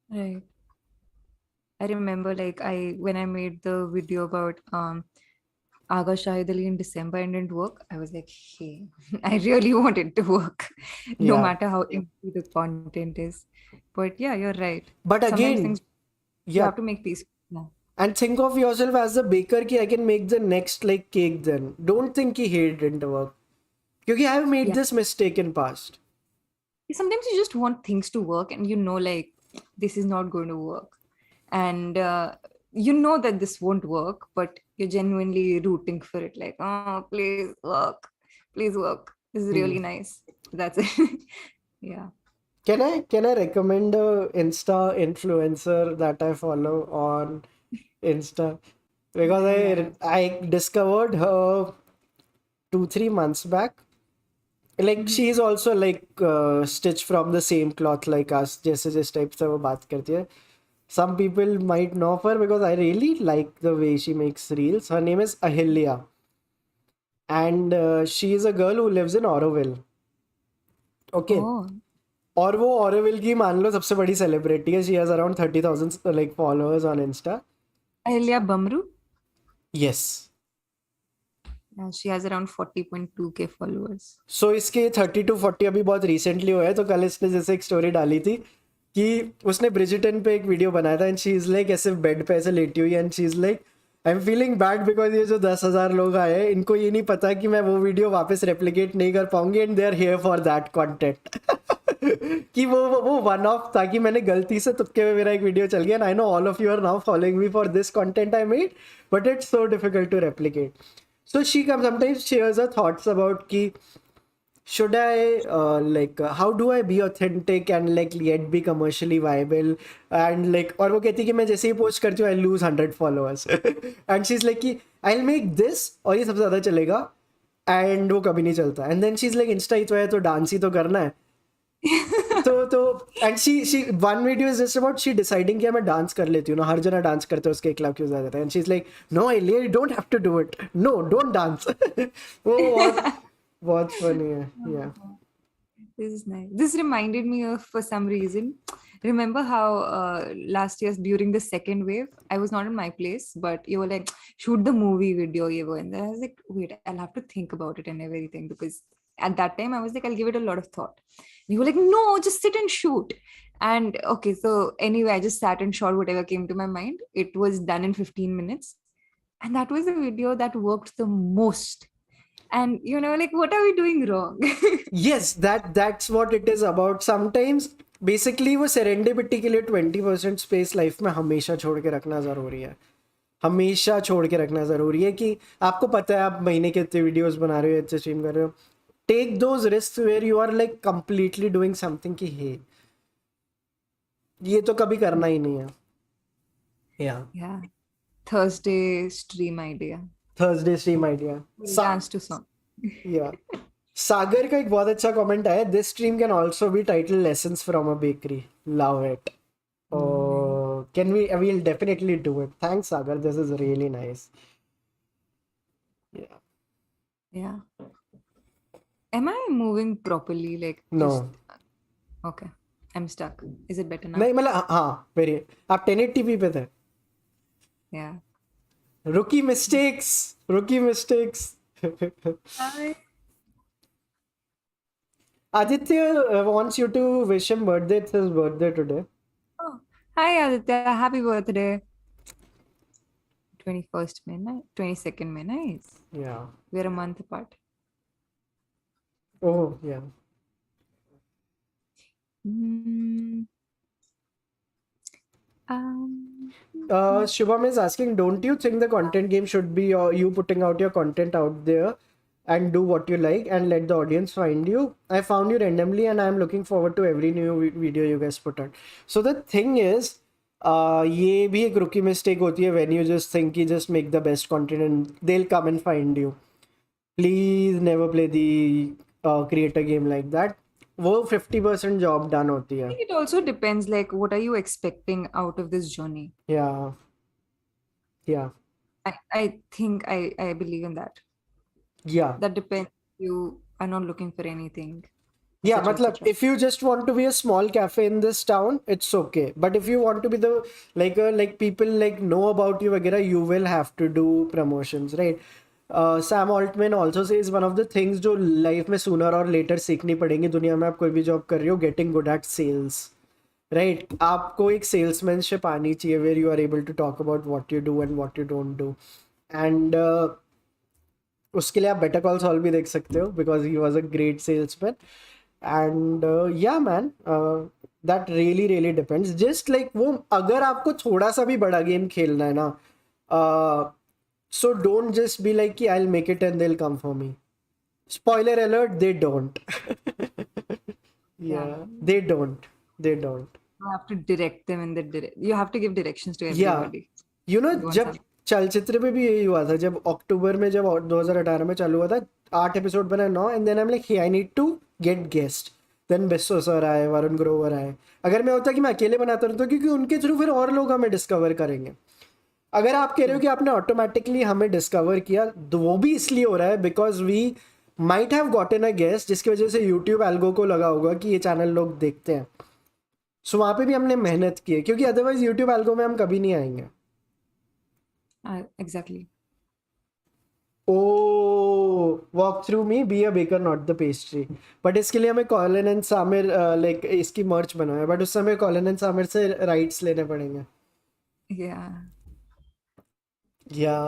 Right. I remember like when I made the video about Aga Shahid Ali in December and didn't work, I was like, hey, I really want it to work, no matter how empty the content is. But yeah, you're right. But again, you have to make peace. Yeah. And think of yourself as the baker ki I can make the next like cake then. Don't think ki hey, it didn't work. Because I have made this mistake in past. Sometimes you just want things to work and you know like this is not going to work. And you know that this won't work, but you're genuinely rooting for it. Like, oh, please work. Please work. This is really nice. That's it. Yeah. Can I recommend a Insta influencer that I follow on Insta? Because Yeah. I discovered her 2 3 months back. Like Mhm. she is also like stitched from the same cloth like us. जैसे जिस type से वो बात करती है. Some people might know of her because I really like the way she makes reels. Her name is Ahilya, and she is a girl who lives in Auroville. Okay. Oh, और वो ऑरोविल की मान लो सबसे बड़ी सेलिब्रिटी है. She has around 30,000 like followers on Insta. Ahilia Bamru. Yes. Yeah, she has around 40.2K followers. सो इसके 30 to 40 अभी बहुत रिसेंटली हुआ है. तो कल इसने जैसे एक स्टोरी डाली थी कि उसने ब्रिजिटन पे एक वीडियो बनाया था एंड शी इज लाइक ऐसे बेड पे ऐसे लेटी हुई and she is like I am feeling bad because ये जो 10,000 लोग आए हैं इनको ये नहीं पता कि मैं वो वीडियो वापस रेप्लिकेट नहीं कर पाऊंगी and they are here for that content. कि वो वन ऑफ था कि मैंने गलती से तुक्के में मेरा एक वीडियो चल गया and I know all of you are now following me for this content I made but it's so difficult to replicate. So she comes sometimes shares her thoughts about ki should I how do I be authentic and like yet be commercially viable and like और वो कहती है कि मैं जैसे ही post करती हूँ I lose 100 followers and she's like कि I'll make this और ये सबसे ज़्यादा चलेगा and वो कभी नहीं चलता and then she's like Insta ही तो है तो डांस ही तो करना है. तो and she one video is just about she deciding कि मैं डांस कर लेती हूँ ना. हर जना डांस करते हैं उसके 1 लाख व्यूज आ जाते हैं and she is like no Aliya you don't have to do it no don't dance. वो बहुत फनी है. या This is nice. This reminded me of, for some reason, remember how last year during the second wave, I was not in my place, but you were like, shoot the movie video, you were, and then I was like, wait, I'll have to think about it and everything because at that time I was like, I'll give it a lot of thought. And you were like, no, just sit and shoot. And okay, so anyway, I just sat and shot whatever came to my mind. It was done in 15 minutes. And that was the video that worked the most. And you know, like, what are we doing wrong? yes that's what it is about. Sometimes basically वो serendipity के लिए 20% space life में हमेशा छोड़ के रखना ज़रूरी है. हमेशा छोड़ के रखना ज़रूरी है कि आपको पता है आप महीने के इतने वीडियोस बना रहे हो इतने स्ट्रीम कर रहे हो. Take those risk where you are like completely doing something कि हे ये तो कभी करना ही नहीं है. या Yeah. Thursday stream idea. Thursday stream idea. Dance to song. या सागर का एक बहुत अच्छा कमेंट आया. This stream can also be title lessons from a bakery. Love it. Can we'll definitely do it. Thanks Sagar, this is really nice. Yeah. Yeah. Am I moving properly? Like, No. Okay. I'm stuck. Is it better now? नहीं मतलब हाँ very आप 1080p पे थे. Yeah. Rookie mistakes. Hi. Aditya wants you to wish him birthday. It's his birthday today. Oh. Hi Aditya. Happy birthday. 21st May, 22nd May. Nice. Yeah. We're a month apart. Oh yeah. Mm. Shubham is asking, don't you think the content game should be you putting out your content out there and do what you like and let the audience find you? I found you randomly and I'm looking forward to every new video you guys put out. So the thing is, ये भी एक rookie mistake होती है when you just think you just make the best content and they'll come and find you. Please never play the creator game like that. वो 50% job done होती है. It also depends, like, what are you expecting out of this journey? Yeah. Yeah. I think I believe in that. Yeah. That depends. You are not looking for anything. Yeah, etc., matlab, etc. if you just want to be a small cafe in this town, it's okay. But if you want to be the like people like know about you, वगैरह, you will have to do promotions, right? Sam Altman also says one of the things जो life में sooner or later सीखनी पड़ेंगी दुनिया में आप कोई भी जॉब कर रही हो, getting good at sales, right? आपको एक salesmanship आनी चाहिए where you are able to talk about what you do and what you don't do. And उसके लिए आप Better Call Saul भी देख सकते हो because he was a great salesman. And yeah man, that really depends. Just like वो अगर आपको थोड़ा सा भी बड़ा गेम खेलना है ना, so don't just be like I'll make it and they'll come for me. Spoiler alert, they don't. Yeah, they don't. They don't. You have to direct them in the you have to give directions to या everybody. You know You want जब some चलचित्र में भी यही हुआ था, जब अक्टूबर में जब 2018 में चालू हुआ था, 8 एपिसोड बना 9, and then I am like I need to get guest, then Biswa sir आए, वरुण ग्रोवर आए. अगर मैं होता कि मैं अकेले बनाता रहता, क्योंकि उनके थ्रू फिर और लोग हमें डिस्कवर करेंगे. अगर आप कह रहे हो कि आपने ऑटोमेटिकली हमें डिस्कवर किया, तो वो भी इसलिए हो रहा है because we might have gotten a guest, जिसकी वजह से यूट्यूब एल्गो को लगा होगा कि ये चैनल लोग देखते हैं. सो वहाँ पे भी हमने मेहनत की है, क्योंकि अदरवाइज यूट्यूब एल्गो में हम कभी नहीं आएंगे. exactly. Oh walk through me be a baker not the pastry. But इसके लिए हमें कॉलिन एंड सामिर लाइक इसकी मर्च बनाया, बट उस समय कॉलिन एंड सामिर से राइट्स लेने पड़ेंगे. Yeah. या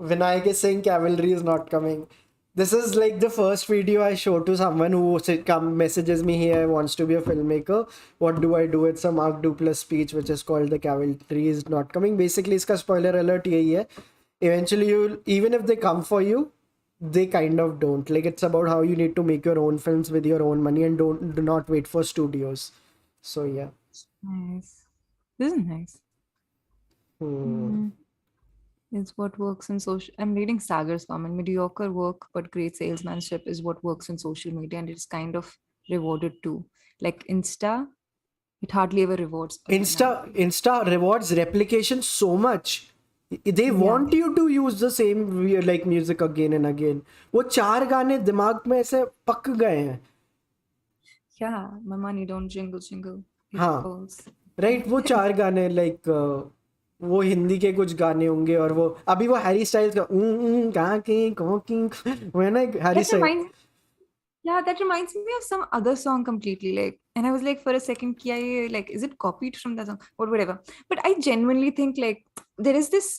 Vinayak is saying cavalry is not coming. This is like the first video I show to someone who messages me here, wants to be a filmmaker. What do I do? It's a Mark Duplass speech which is called The Cavalry is Not Coming. Basically, इसका spoiler alert यही है. Eventually, even if they come for you, they kind of don't. Like, it's about how you need to make your own films with your own money and do not wait for studios. So, yeah. Nice. This is nice. It's what works in social. I'm reading Sagar's comment. Mediocre work but great salesmanship is what works in social media, and it's kind of rewarded too. Like Insta, it hardly ever rewards originality. Insta rewards replication so much. They want you to use the same like music again and again. वो 4 गाने दिमाग में ऐसे पक गए हैं. Yeah, my money don't jingle jingle. It हाँ, falls. Right. वो 4 गाने लाइक वो हिंदी के कुछ गाने होंगे, और वो अभी वो हैरी स्टाइल्स का वो है ना एक Harry That style. reminds, yeah, that reminds me of some other song completely. Like, and I was like, for a second, like, is it copied from that song or whatever? But I genuinely think like there is this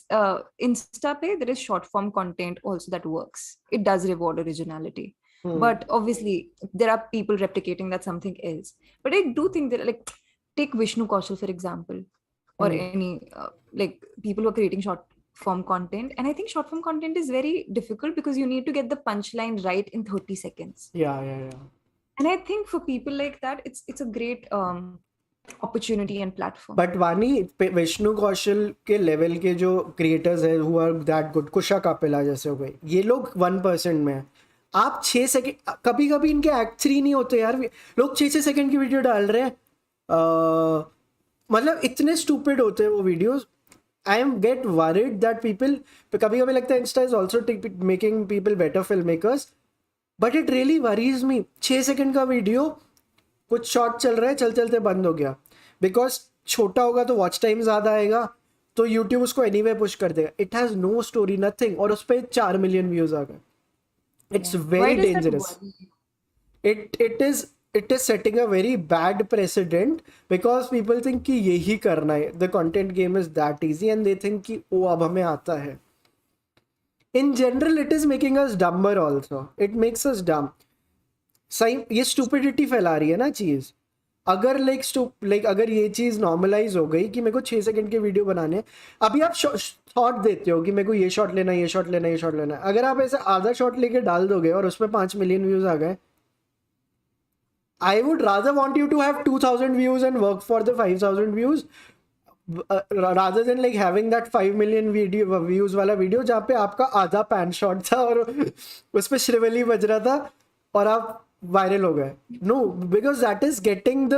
Insta pay, there is short form content also that works. It does reward originality. But obviously, there are people replicating that something else. But I do think that, like, take Vishnu Kaushal, for example, or any like people who are creating short form content. And I think short form content is very difficult because you need to get the punchline right in 30 seconds. Yeah. And I think for people like that, it's a great opportunity and platform. But वानी विष्णु कौशल के level के जो creators है who are that good, कुशा कापेला जैसे हो गए, ये लोग 1% में है. आप 6 सेकंड, कभी कभी इनके एक्ट 3 नहीं होते यार, लोग 6 सेकंड की वीडियो डाल रहे हैं. मतलब इतने स्टूपिड होते हैं वो videos. I am get worried that people, कभी कभी लगता है insta is also making people better film makers, but it really worries me. 6 second का वीडियो, कुछ शॉट चल रहा है, चलते बंद हो गया, बिकॉज छोटा होगा तो वॉच टाइम ज़्यादा आएगा, तो यूट्यूब उसको एनीवे पुश कर देगा. It has no story, nothing, और उस पर 4 मिलियन व्यूज आ गए. It's very dangerous. It is setting a very bad precedent because people think कि यही करना है. The content game is that easy and they think कि ओ अब हमें आता है. In general, it is making us dumber also. It makes us dumb. सही, ये stupidity फैला रही है ना चीज़. अगर अगर ये चीज़ नॉर्मलाइज हो गई कि मेरे को 6 सेकंड के वीडियो बनाने, अभी आप थॉट देते हो कि मेरे को ये शॉट लेना, ये शॉट लेना, ये शॉट लेना, अगर आप ऐसे आधा शॉट लेके डाल दोगे और उसमें 5 मिलियन व्यूज आ गए, I would rather want you to have 2000 views and work for the 5000 views rather than like having that 5 million video views वाला वीडियो जहाँ पे आपका आधा पैन शॉट था और उस पर श्रीवली बज रहा था और आप वायरल हो गए. No, because that is getting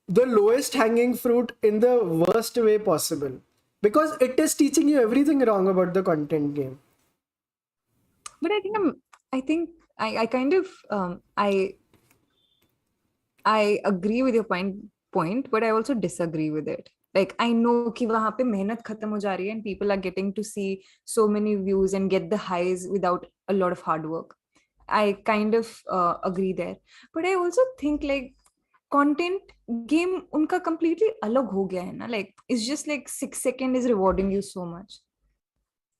the lowest hanging fruit in the worst way possible, because it is teaching you everything wrong about the content game. But I think I kind of I agree with your point, but I also disagree with it. Like, I know कि वहाँ पे मेहनत खत्म हो जा रही है and people are getting to see so many views and get the highs without a lot of hard work. I kind of agree there, but I also think like content game उनका completely अलग हो गया है ना. Like, it's just like 6 seconds is rewarding you so much,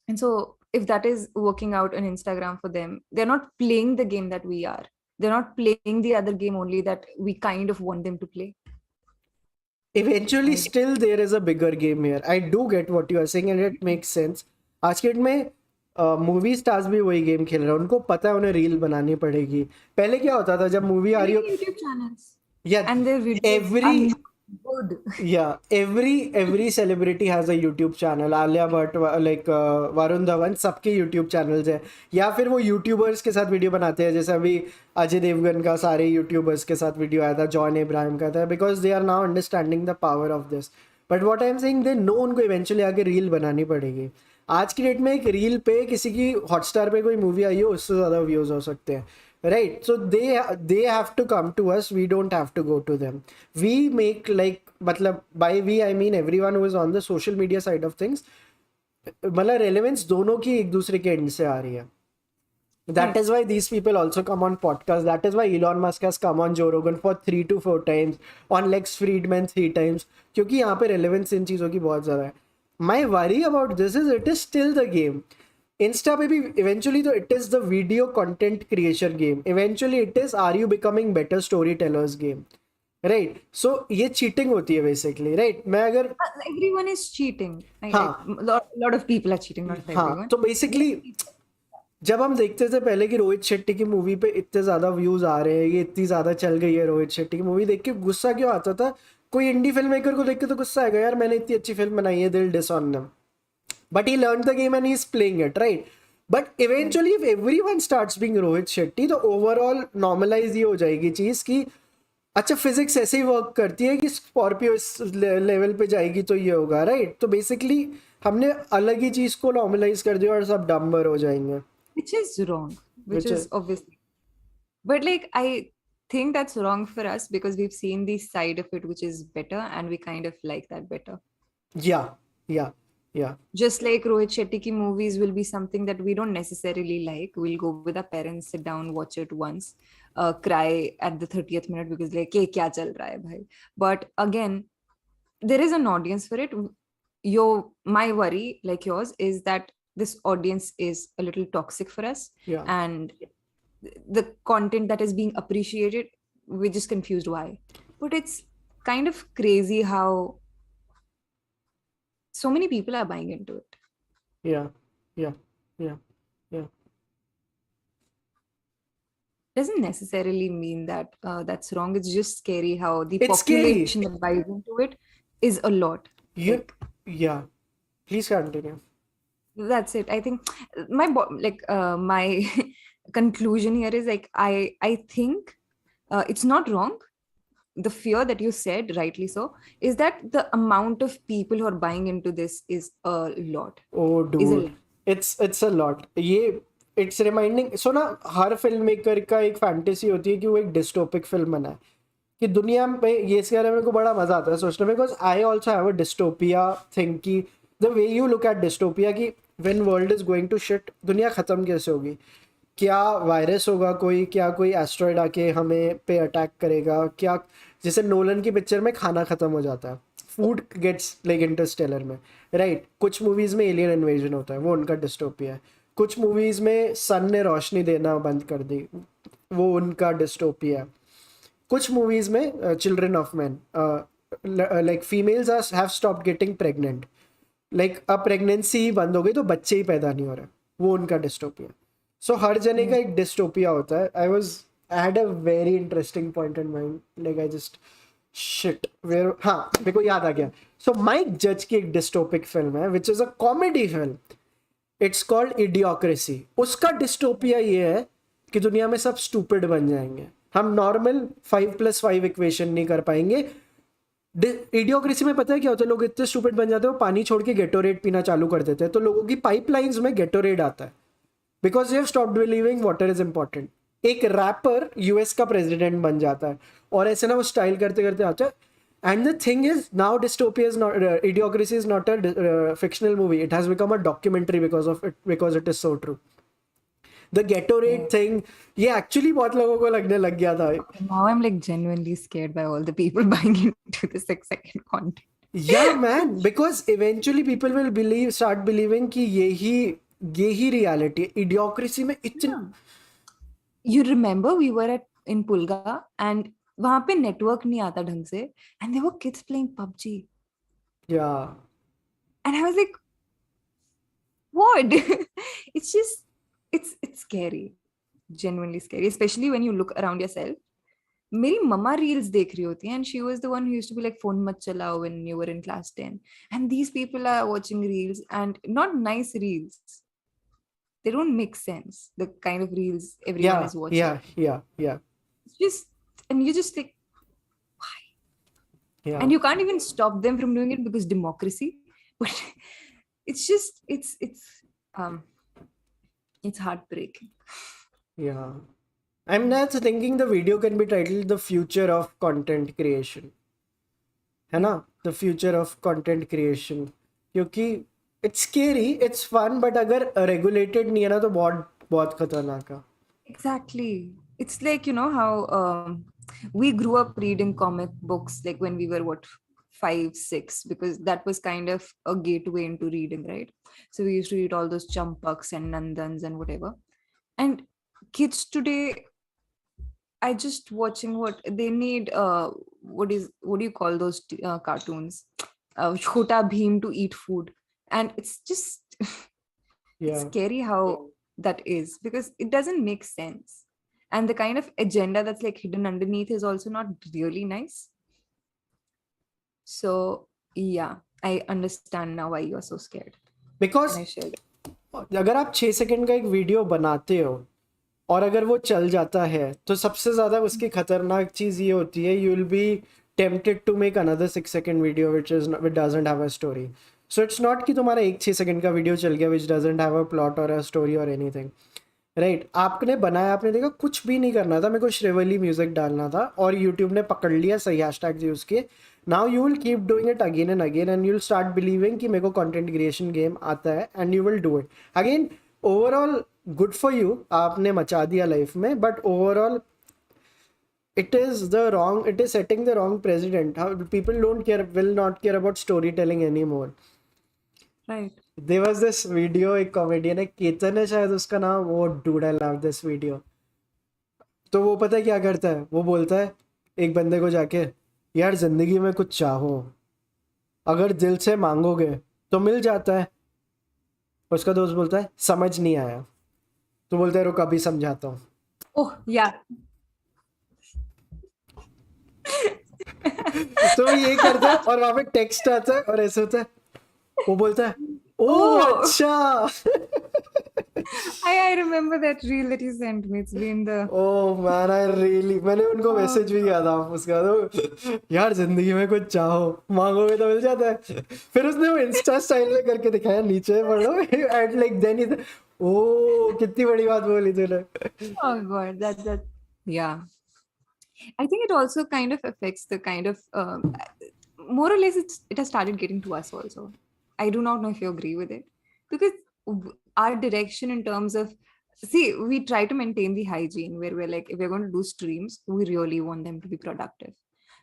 and so if that is working out on Instagram for them, they're not playing the game that we are. They're not playing the other game only that we kind of want them to play. Eventually, still there is a bigger game here. I do get what you are saying and it makes sense. आज के date में movie stars भी वही game खेल रहे हैं, उनको पता है उन्हें रील बनानी पड़ेगी. पहले क्या होता था जब मूवी आ रही हो, YouTube channels या and their videos are every not good. Every celebrity has a YouTube channel. Alia Bhatt, like Varun Dhawan, सबके यूट्यूब चैनल्स हैं. या फिर वो यूट्यूबर्स के साथ वीडियो बनाते हैं, जैसे अभी अजय देवगन का सारे यूट्यूबर्स के साथ वीडियो आया था, जॉन इब्राहिम का था, because they are now understanding the power of this. But what I am saying, they know उनको इवेंचुअली आगे रील बनानी पड़ेगी. आज की डेट में एक रील पे किसी की हॉटस्टार पे कोई मूवी आई हो, उससे ज़्यादा व्यूज़ हो सकते हैं. Right, so they have to come to us, we don't have to go to them. We make, like, मतलब by we I mean everyone who is on the social media side of things, मतलब relevance दोनों की एक दूसरे के end से आ रही है. That is why these people also come on podcast. That is why Elon Musk has come on Joe Rogan for 3 to 4 times, on Lex Friedman 3 times, क्योंकि यहाँ पे relevance इन चीज़ों की बहुत ज़्यादा है. My worry about this is it is still the game. Insta पे भी इवेंचुअली तो it is the video content creation game. Eventually it is are you becoming better storytellers game. Right, so ये cheating होती है basically. Right, मैं अगर Everyone is cheating. हाँ, Lot of people are cheating, not हाँ, everyone. तो basically जब हम देखते थे पहले कि रोहित शेट्टी की मूवी पे इतने ज़्यादा व्यूज़ आ रहे हैं, ये इतनी ज़्यादा चल गई है रोहित शेट्टी की मूवी, देख के गुस्सा क्यों आता था? कोई इंडी फिल्म मेकर को देख के तो गुस्सा आएगा, यार मैंने इतनी अच्छी फिल्म बनाई है, दिल diss on them. But he learned the game and he's playing it, right? But eventually, if everyone starts being Rohit Shetty, तो overall normalize ये हो जाएगी चीज़ कि अच्छा फिजिक्स ऐसे ही वर्क करती है कि स्कॉर्पियो इस लेवल पे जाएगी तो ये होगा, राइट? तो बेसिकली हमने अलग ही चीज़ को नॉर्मलाइज कर दिया और सब डम्बर हो जाएंगे. Which is wrong. Which is obviously. But like I think that's wrong for us because we've seen the side of it which is better and we kind of like that better. Yeah. Just like Rohit Shetty ki movies will be something that we don't necessarily like. We'll go with our parents, sit down, watch it once, cry at the 30th minute because like, "Ke kya chal raha hai bhai?" But again, there is an audience for it. My worry, like yours, is that this audience is a little toxic for us. Yeah. And the content that is being appreciated, we're just confused why. But it's kind of crazy how so many people are buying into it. Yeah. Doesn't necessarily mean that that's wrong. It's just scary how the It's scary. population that buys into it is a lot. Yeah. Please continue. That's it. I think my conclusion here is like I think it's not wrong. The fear that you said, rightly so, is that the amount of people who are buying into this is a lot. Oh, dude, it's a lot. ये it's reminding. So ना हर film maker का एक fantasy होती है कि वो एक डिस्टोपिक film बनाए, कि दुनिया में ये इसके बारे में को बड़ा मजा आता है सोचने में. Because I also have a dystopia think कि the way you look at dystopia कि when world is going to shit, दुनिया खत्म कैसे होगी, क्या वायरस होगा कोई, क्या कोई एस्ट्रॉयड आके हमें पे अटैक करेगा, क्या जैसे नोलन की पिक्चर में खाना खत्म हो जाता है, फूड गेट्स लाइक इंटरस्टेलर में, राइट? कुछ मूवीज़ में एलियन इन्वेजन होता है, वो उनका डिस्टोपिया है. कुछ मूवीज़ में सन ने रोशनी देना बंद कर दी, वो उनका डिस्टोपिया है. कुछ मूवीज़ में children of man, like females have stop getting pregnant, like अब प्रेगनेंसी बंद हो गई तो बच्चे ही पैदा नहीं हो रहे, वो उनका डिस्टोपिया. सो हर जने का एक डिस्टोपिया होता है. I had a very interesting point in mind, like I just shit where हाँ मेरे को याद आ गया. So माइक जज की एक डिस्टोपिक फिल्म है which is a comedy film. It's called Idiocracy. उसका डिस्टोपिया ये है कि दुनिया में सब स्टूपिड बन जाएंगे, हम नॉर्मल 5+5 इक्वेशन नहीं कर पाएंगे. इडियोक्रेसी में पता है क्या होता है, लोग इतने स्टूपिड बन जाते हैं वो पानी छोड़ के गेटोरेड पीना चालू कर देते हैं, तो लोगों की पाइपलाइंस में गेटोरेड आता है because you have stopped believing water is important. एक रैपर यूएस का प्रेसिडेंट बन जाता है और ऐसे ना वो स्टाइल करते करते आता है. And the thing is now dystopia is not, Idiocracy is not a fictional movie, it has become a documentary because it is so true. The Gatorade thing, ये actually बहुत लोगों को लगने लग गया था. Now I'm like genuinely scared by all the people buying into the 6-second content. Yeah, man, because eventually people will start believing कि यही reality है. Idiocracy में इतना. You remember we were in Pulga and वहाँ पे network नहीं आता ढंग से and there were kids playing PUBG. Yeah. And I was like, what? it's just it's scary, genuinely scary, especially when you look around yourself. मेरी mama reels देख रही होती है, and she was the one who used to be like phone मत चलाओ when you were in class 10, and these people are watching reels, and not nice reels. They don't make sense, the kind of reels everyone is watching. Yeah. It's just, and you just like, Yeah. and you can't even stop them from doing it because democracy. But it's just um it's heartbreaking. Yeah. I'm not thinking the video can be titled The Future of Content Creation. है ना? The future of content creation. क्योंकि it's scary, it's fun, but अगर regulated नहीं है ना तो बहुत बहुत खतरनाक है. Exactly. It's like, you know how we grew up reading comic books like when we were what, 5, 6, because that was kind of a gateway into reading, right? So we used to read all those Champaks and Nandans and whatever. And kids today I just watching what they need. What do you call those cartoons? Chota Bheem to eat food, and it's just Yeah. scary how that is, because it doesn't make sense, and the kind of agenda that's like hidden underneath is also not really nice. So yeah, I understand now why you're so scared. Because And I shared it. अगर आप 6 second का एक video बनाते हो और अगर वो चल जाता है तो सबसे ज़्यादा उसकी खतरनाक चीज़ ये होती है, you will be tempted to make another 6 second video which doesn't have a story. So it's not कि तुम्हारा एक 6 सेकंड का वीडियो चल गया which doesn't have a plot और अ स्टोरी और एनीथिंग, राइट? आपने बनाया, आपने देखा कुछ भी नहीं करना था, मेरे को श्रीवली म्यूजिक डालना था और यूट्यूब ने पकड़ लिया, सही हैशटैग्स यूज़ किए. Now you will keep doing it again and again and you will start believing कि मेरे को कंटेंट क्रिएशन गेम आता है and you will do it again. Overall good for you, आपने मचा दिया लाइफ में, but overall it is setting the wrong precedent. How people will not care about storytelling anymore. Right. There was this video, एक comedian है, केतन है शायद उसका नाम, वो dude I love this video. तो वो पता है क्या करता है, वो बोलता है एक बंदे को जाके, यार जिंदगी में कुछ चाहो, अगर दिल से मांगोगे तो मिल जाता है. उसका दोस्त बोलता है समझ नहीं आया, तो बोलता है रुक अभी समझाता हूँ. Oh yeah. तो ये करता है और वहां पे टेक्स्ट आता है और ऐसे होता है, वो बोलता है ओ अच्छा. I remember that reel that you sent me. It's been the oh man I really, मैंने उनको मैसेज भी किया था उसका, तो यार जिंदगी में कुछ चाहो मांगोगे तो मिल जाता है. फिर उसने वो इंस्टा स्टाइल में करके दिखाया, नीचे पढ़ो एंड लाइक देन ही, ओ कितनी बड़ी बात बोली तूने. oh god, that yeah. I think it also kind of affects the kind of more or less it has started getting to us also. I do not know if you agree with it, because our direction in terms of, see, we try to maintain the hygiene where we're like, if we're going to do streams, we really want them to be productive,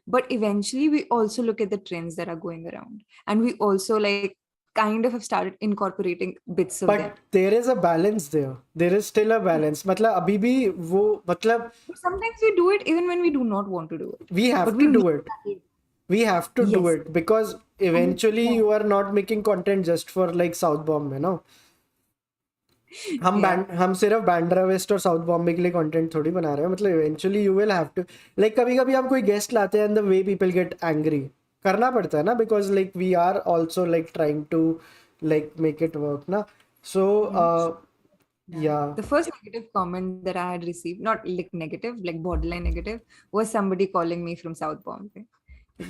but eventually we also look at the trends that are going around, and we also like kind of have started incorporating bits of them. But there is a balance there. There is still a balance. मतलब अभी भी वो मतलब But sometimes we do it even when we do not want to do it. we have But to we do need it. that. We have to do Yes. it because eventually you are not making content just for like South Bombay, no? हम सिर्फ Bandra west और south Bombay के लिए content थोड़ी बना रहे हैं. मतलब eventually you will have to, like कभी कभी हम कोई गेस्ट लाते हैं and the way people get angry करना पड़ता है ना, because like we are also like trying to like make it work na. So yeah, the first negative comment that I had received, not like negative, like borderline negative, was somebody calling me from South Bombay.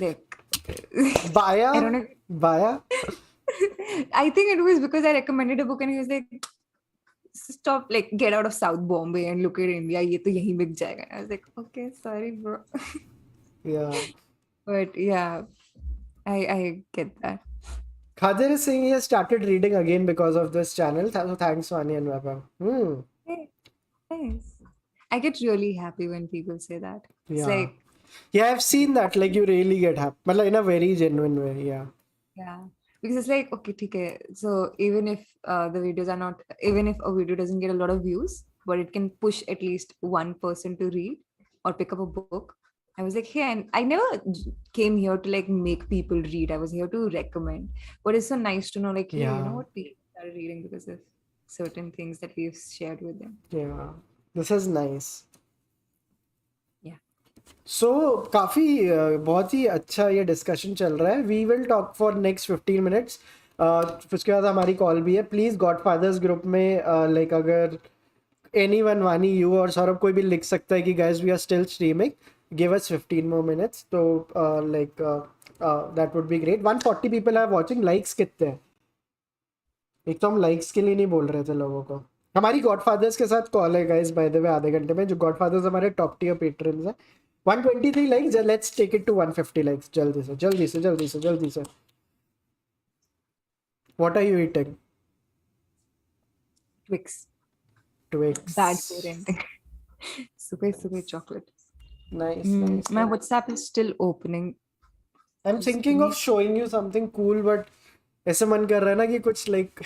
Like Baya, I don't know. Baya. I think it was because I recommended a book and he was like, stop, like get out of South Bombay and look at India, ye to yahi bik jayega. I was like, okay, sorry bro. Yeah, But yeah, I get that. Khadir is saying he has started reading again because of this channel. So thanks Vaani and Vaibhav. Hey, nice. I get really happy when people say that. It's Yeah, like, yeah, I've seen that, like you really get happy, but like in a very genuine way. yeah, because it's like, okay, okay. So even if the videos are not, even if a video doesn't get a lot of views, but it can push at least one person to read or pick up a book. I was like, hey, and I never came here to like make people read. I was here to recommend. But it's so nice to know, like, hey, you Yeah. know what, people started reading because of certain things that we've shared with them. Yeah, this is nice. Yeah. सो काफ़ी बहुत ही अच्छा ये discussion चल रहा है. We will talk for next 15 minutes. उसके बाद हमारी कॉल भी है. प्लीज़ गॉड फादर्स ग्रुप में लाइक अगर एनी वन, वानी, यू और सौरभ कोई भी लिख सकता है कि guys we are still streaming, give us 15 more minutes. तो like that would be great. 140 people are watching. Likes कितने हैं? एक तो हम लाइक्स के लिए नहीं बोल रहे थे लोगों को. हमारी गॉडफादर्स के साथ कॉल है गाइस बाय द वे आधे घंटे में. जो गॉडफादर्स हमारे टॉप टियर पेट्रन्स हैं. 123 likes. Let's take it to 150 likes. जल्दी से जल्दी से जल्दी से जल्दी से. What are you eating? Twix. Twix. Bad parenting. Super chocolate. Nice nice. My WhatsApp is still opening. I am thinking of showing you something cool, but ऐसे मन कर रहा है ना कि कुछ like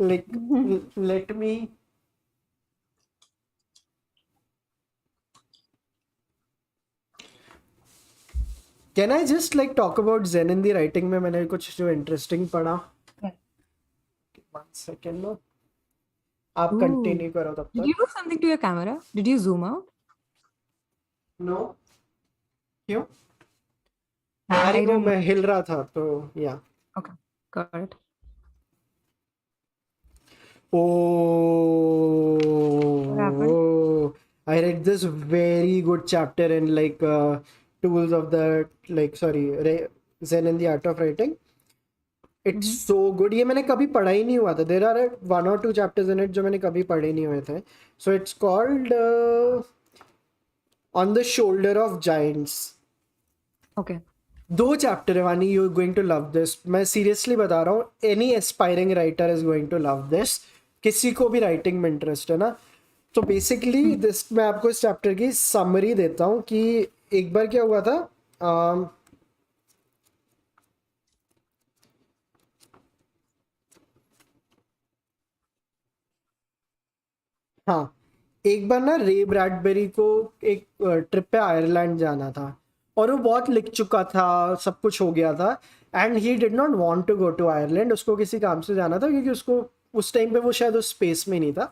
like let me. Can I just like talk about Zen in the writing में मैंने कुछ जो इंटरेस्टिंग पढ़ा. वन सेकेंड नो, आप Ooh. कंटिन्यू करो तब Did तक. you do something to your camera? Did you zoom out? नो, क्यों? I अरे वो don't know. मैं हिल रहा था तो या. Okay, got it. What happened? Oh, I read this very good chapter in like tools of the like Zen and the art of writing. It's so good. ये मैंने कभी पढ़ा ही नहीं हुआ था. There are 1 or 2 chapters in it जो मैंने कभी पढ़े नहीं हुए थे. So it's called On the Shoulder of Giants. Okay. 2 chapter है Vani. You going to love this. मैं सीरियसली बता रहा हूँ. Any aspiring writer is going to love this. किसी को भी राइटिंग में इंटरेस्ट है ना. तो बेसिकली दिस मैं आपको इस चैप्टर की समरी देता हूँ कि एक बार क्या हुआ था. हाँ, एक बार ना रे ब्रैडबेरी को एक ट्रिप पे आयरलैंड जाना था और वो बहुत लिख चुका था, सब कुछ हो गया था. And he did not want to go to Ireland. उसको किसी काम से जाना था क्योंकि उसको उस टाइम पे वो शायद उस स्पेस में नहीं था.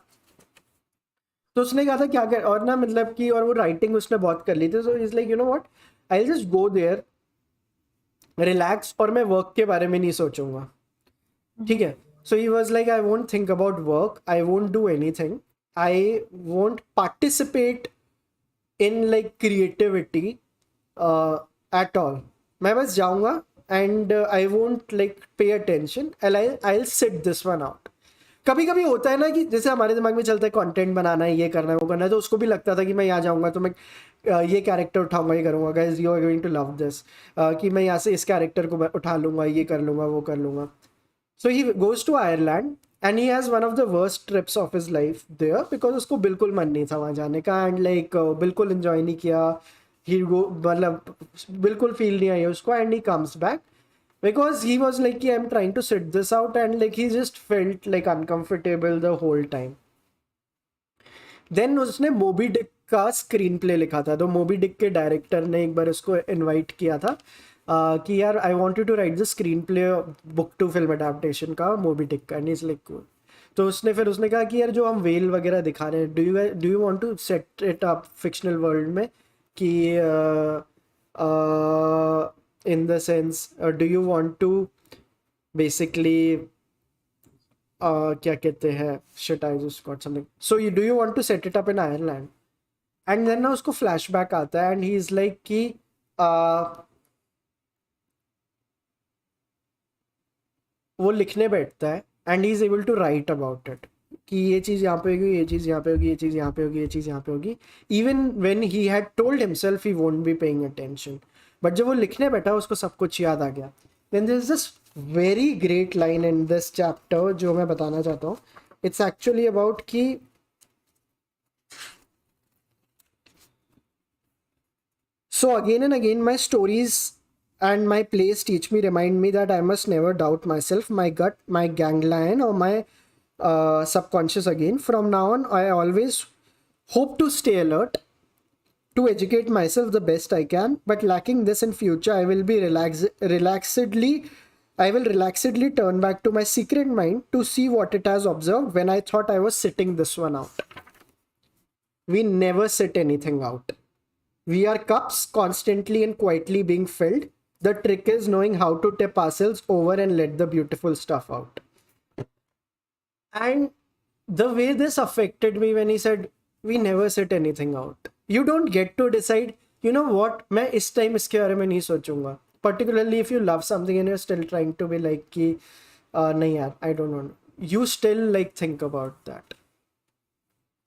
तो उसने कहा था क्या कर, और ना मतलब कि और वो राइटिंग उसने बहुत कर ली थी. So is like you know what, I will just go there, relax, और मैं वर्क के बारे में नहीं सोचूंगा. ठीक है. So he was like I won't think about work, I won't do anything, I won't participate in like creativity at all. मैं बस जाऊंगा and I won't like pay attention. I'll sit this one out. कभी कभी होता है ना कि जैसे हमारे दिमाग में चलता है कंटेंट बनाना है, ये करना है, वो करना है. तो उसको भी लगता था कि मैं यहाँ जाऊंगा तो मैं ये कैरेक्टर उठाऊंगा, ये करूंगा. Guys you are going to love this. कि मैं यहाँ से इस कैरेक्टर को उठा लूंगा, ये कर लूंगा, वो कर लूंगा. So he goes to Ireland and he has one of the worst trips of his life there because उसको बिल्कुल मन नहीं था वहाँ जाने का. एंड लाइक बिल्कुल enjoy नहीं किया. He go मतलब बिल्कुल फील नहीं आई उसको. And he comes back because he was like कि I'm trying to sit this out and like he just felt like uncomfortable the whole time. Then उसने मोबी Dick का स्क्रीन प्ले लिखा था. तो मोबी डिक के director ने एक बार उसको इनवाइट किया था कि यार I wanted to write the screenplay book to film adaptation का मोबी डिक का. And is like cool. तो उसने कहा कि यार जो हम वेल वगैरह दिखा रहे हैं, do you want to set it up fictional world में कि in the sense do you want to basically क्या कहते हैं, shit I just got something. So you do you want to set it up in Ireland. And then ना उसको flashback आता है and he is like कि वो लिखने बैठता है and he is able to write about it कि ये चीज़ यहाँ पे होगी, ये चीज़ यहाँ पे होगी, ये चीज़ यहाँ पे होगी, ये चीज़ यहाँ पे होगी. Even when he had told himself he won't be paying attention, but जब वो लिखने बैठा उसको सब कुछ याद आ गया. Then there is this very great line in this chapter जो मैं बताना चाहता हूँ. इट्स एक्चुअली अबाउट कि so again and again my stories and my plays teach me, remind me that I must never doubt myself, my gut, my ganglion, or my subconscious again. From now on, I always hope to stay alert, to educate myself the best I can, but lacking this in future, I will be relaxedly I will relaxedly turn back to my secret mind to see what it has observed when I thought I was sitting this one out. We never sit anything out. We are cups constantly and quietly being filled. The trick is knowing how to tip ourselves over and let the beautiful stuff out. And the way this affected me when he said, we never sit anything out. You don't get to decide, you know what, मैं इस time इसके बारे में नहीं सोचूंगा. Particularly if you love something and you're still trying to be like कि नहीं यार, I don't know. You still like think about that.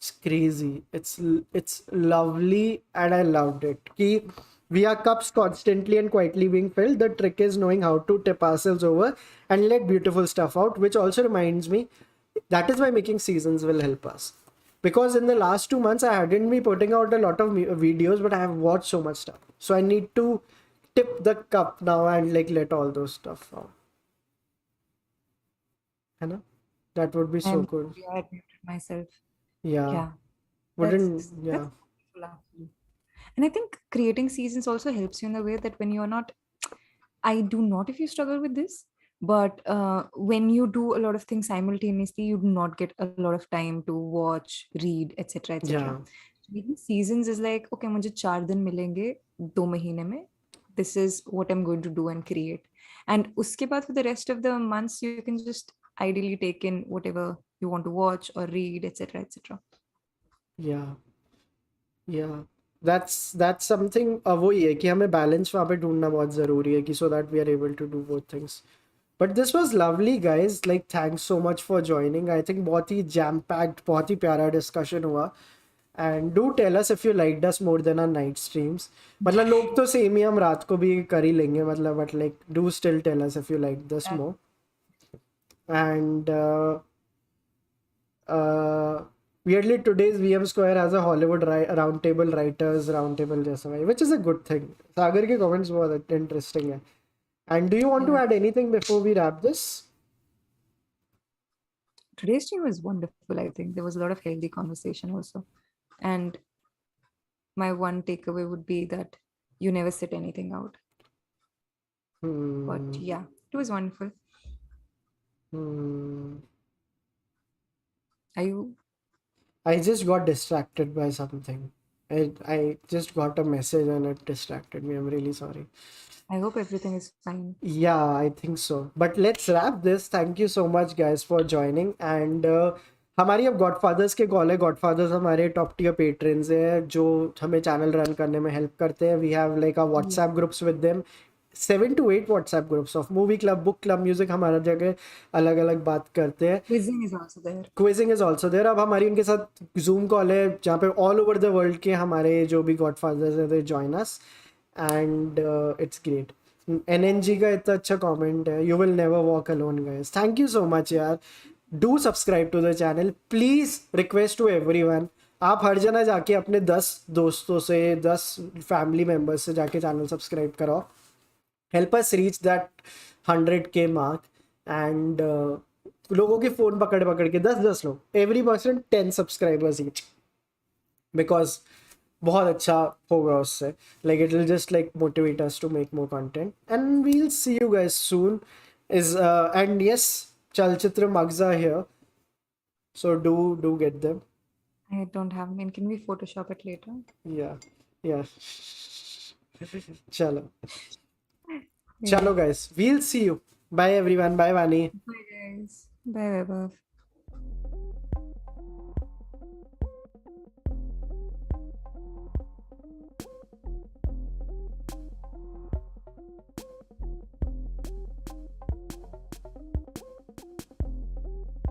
It's crazy. It's lovely and I loved it. Ki we are cups constantly and quietly being filled. The trick is knowing how to tip ourselves over and let beautiful stuff out, which also reminds me that is why making seasons will help us. Because in the last 2 months, I hadn't been putting out a lot of videos, but I have watched so much stuff. So I need to tip the cup now and like let all those stuff out. You know? That would be so I'm good. I muted myself. Yeah. Yeah. Wouldn't, That's yeah. beautiful actually. And I think creating seasons also helps you in the way that when you're not, I do not if you struggle with this, but when you do a lot of things simultaneously, you do not get a lot of time to watch, read, etc. Yeah. etc. Making seasons is like, okay, मुझे 4 दिन मिलेंगे 2 महीने में. This is what I'm going to do and create. And उसके बाद for the rest of the months, you can just ideally take in whatever you want to watch or read, etc. etc. Yeah. Yeah. That's something वही है कि हमें balance वहाँ पे ढूंढना बहुत ज़रूरी है कि so that we are able to do both things. But this was lovely, guys. Like, thanks so much for joining. I think बहुत ही jam packed, बहुत ही प्यारा discussion हुआ. And do tell us if you liked us more than our night streams. मतलब लोग तो same ही हम रात को भी कर ही लेंगे मतलब, but like do still tell us if you liked this more. And weirdly today's VM Square has a Hollywood roundtable writers roundtable जैसा भाई, which is a good thing. सागर के comments बहुत interesting है. And do you want to add anything before we wrap this? Today's stream was wonderful. I think there was a lot of healthy conversation also. And my one takeaway would be that you never sit anything out. But yeah, it was wonderful. Are you? I just got distracted by something. I just got a message and it distracted me. I'm really sorry. I hope everything is fine. Yeah, I think so. But let's wrap this. Thank you so much, guys, for joining. And हमारी अब गॉडफादर्स के call है. गॉडफादर्स हमारे top tier patrons हैं जो हमें channel run करने में हेल्प करते हैं. We have like a WhatsApp groups with them. 7 to 8 WhatsApp groups of movie club, book club, music. हमारा जगह अलग अलग बात करते हैं. Quizzing is also there. Quizzing is also there. अब हमारी उनके साथ जूम कॉल है जहाँ पे ऑल ओवर द वर्ल्ड के हमारे जो भी गॉडफादर्स हैं they join us and it's great. NNG का इतना अच्छा कमेंट है, you will never walk alone guys. Thank you so much यार. Do subscribe to the channel please. Request to everyone, आप हर जना जाके अपने 10 दोस्तों से 10 फैमिली मेम्बर्स से जाके चैनल सब्सक्राइब कराओ. Help us reach that 100K mark. And लोगों के फोन पकड़ पकड़ के 10 लोग, every person 10 subscribers each, because बहुत अच्छा होगा उससे. Like it will just like motivate us to make more content and we will see you guys soon. Is and yes, चलचित्र mugs are here, so do get them. I don't have mine. Can we Photoshop it later? Yeah. Chalo guys, we'll see you. Bye everyone. Bye Vaani. Bye guys. Bye Vaibhav.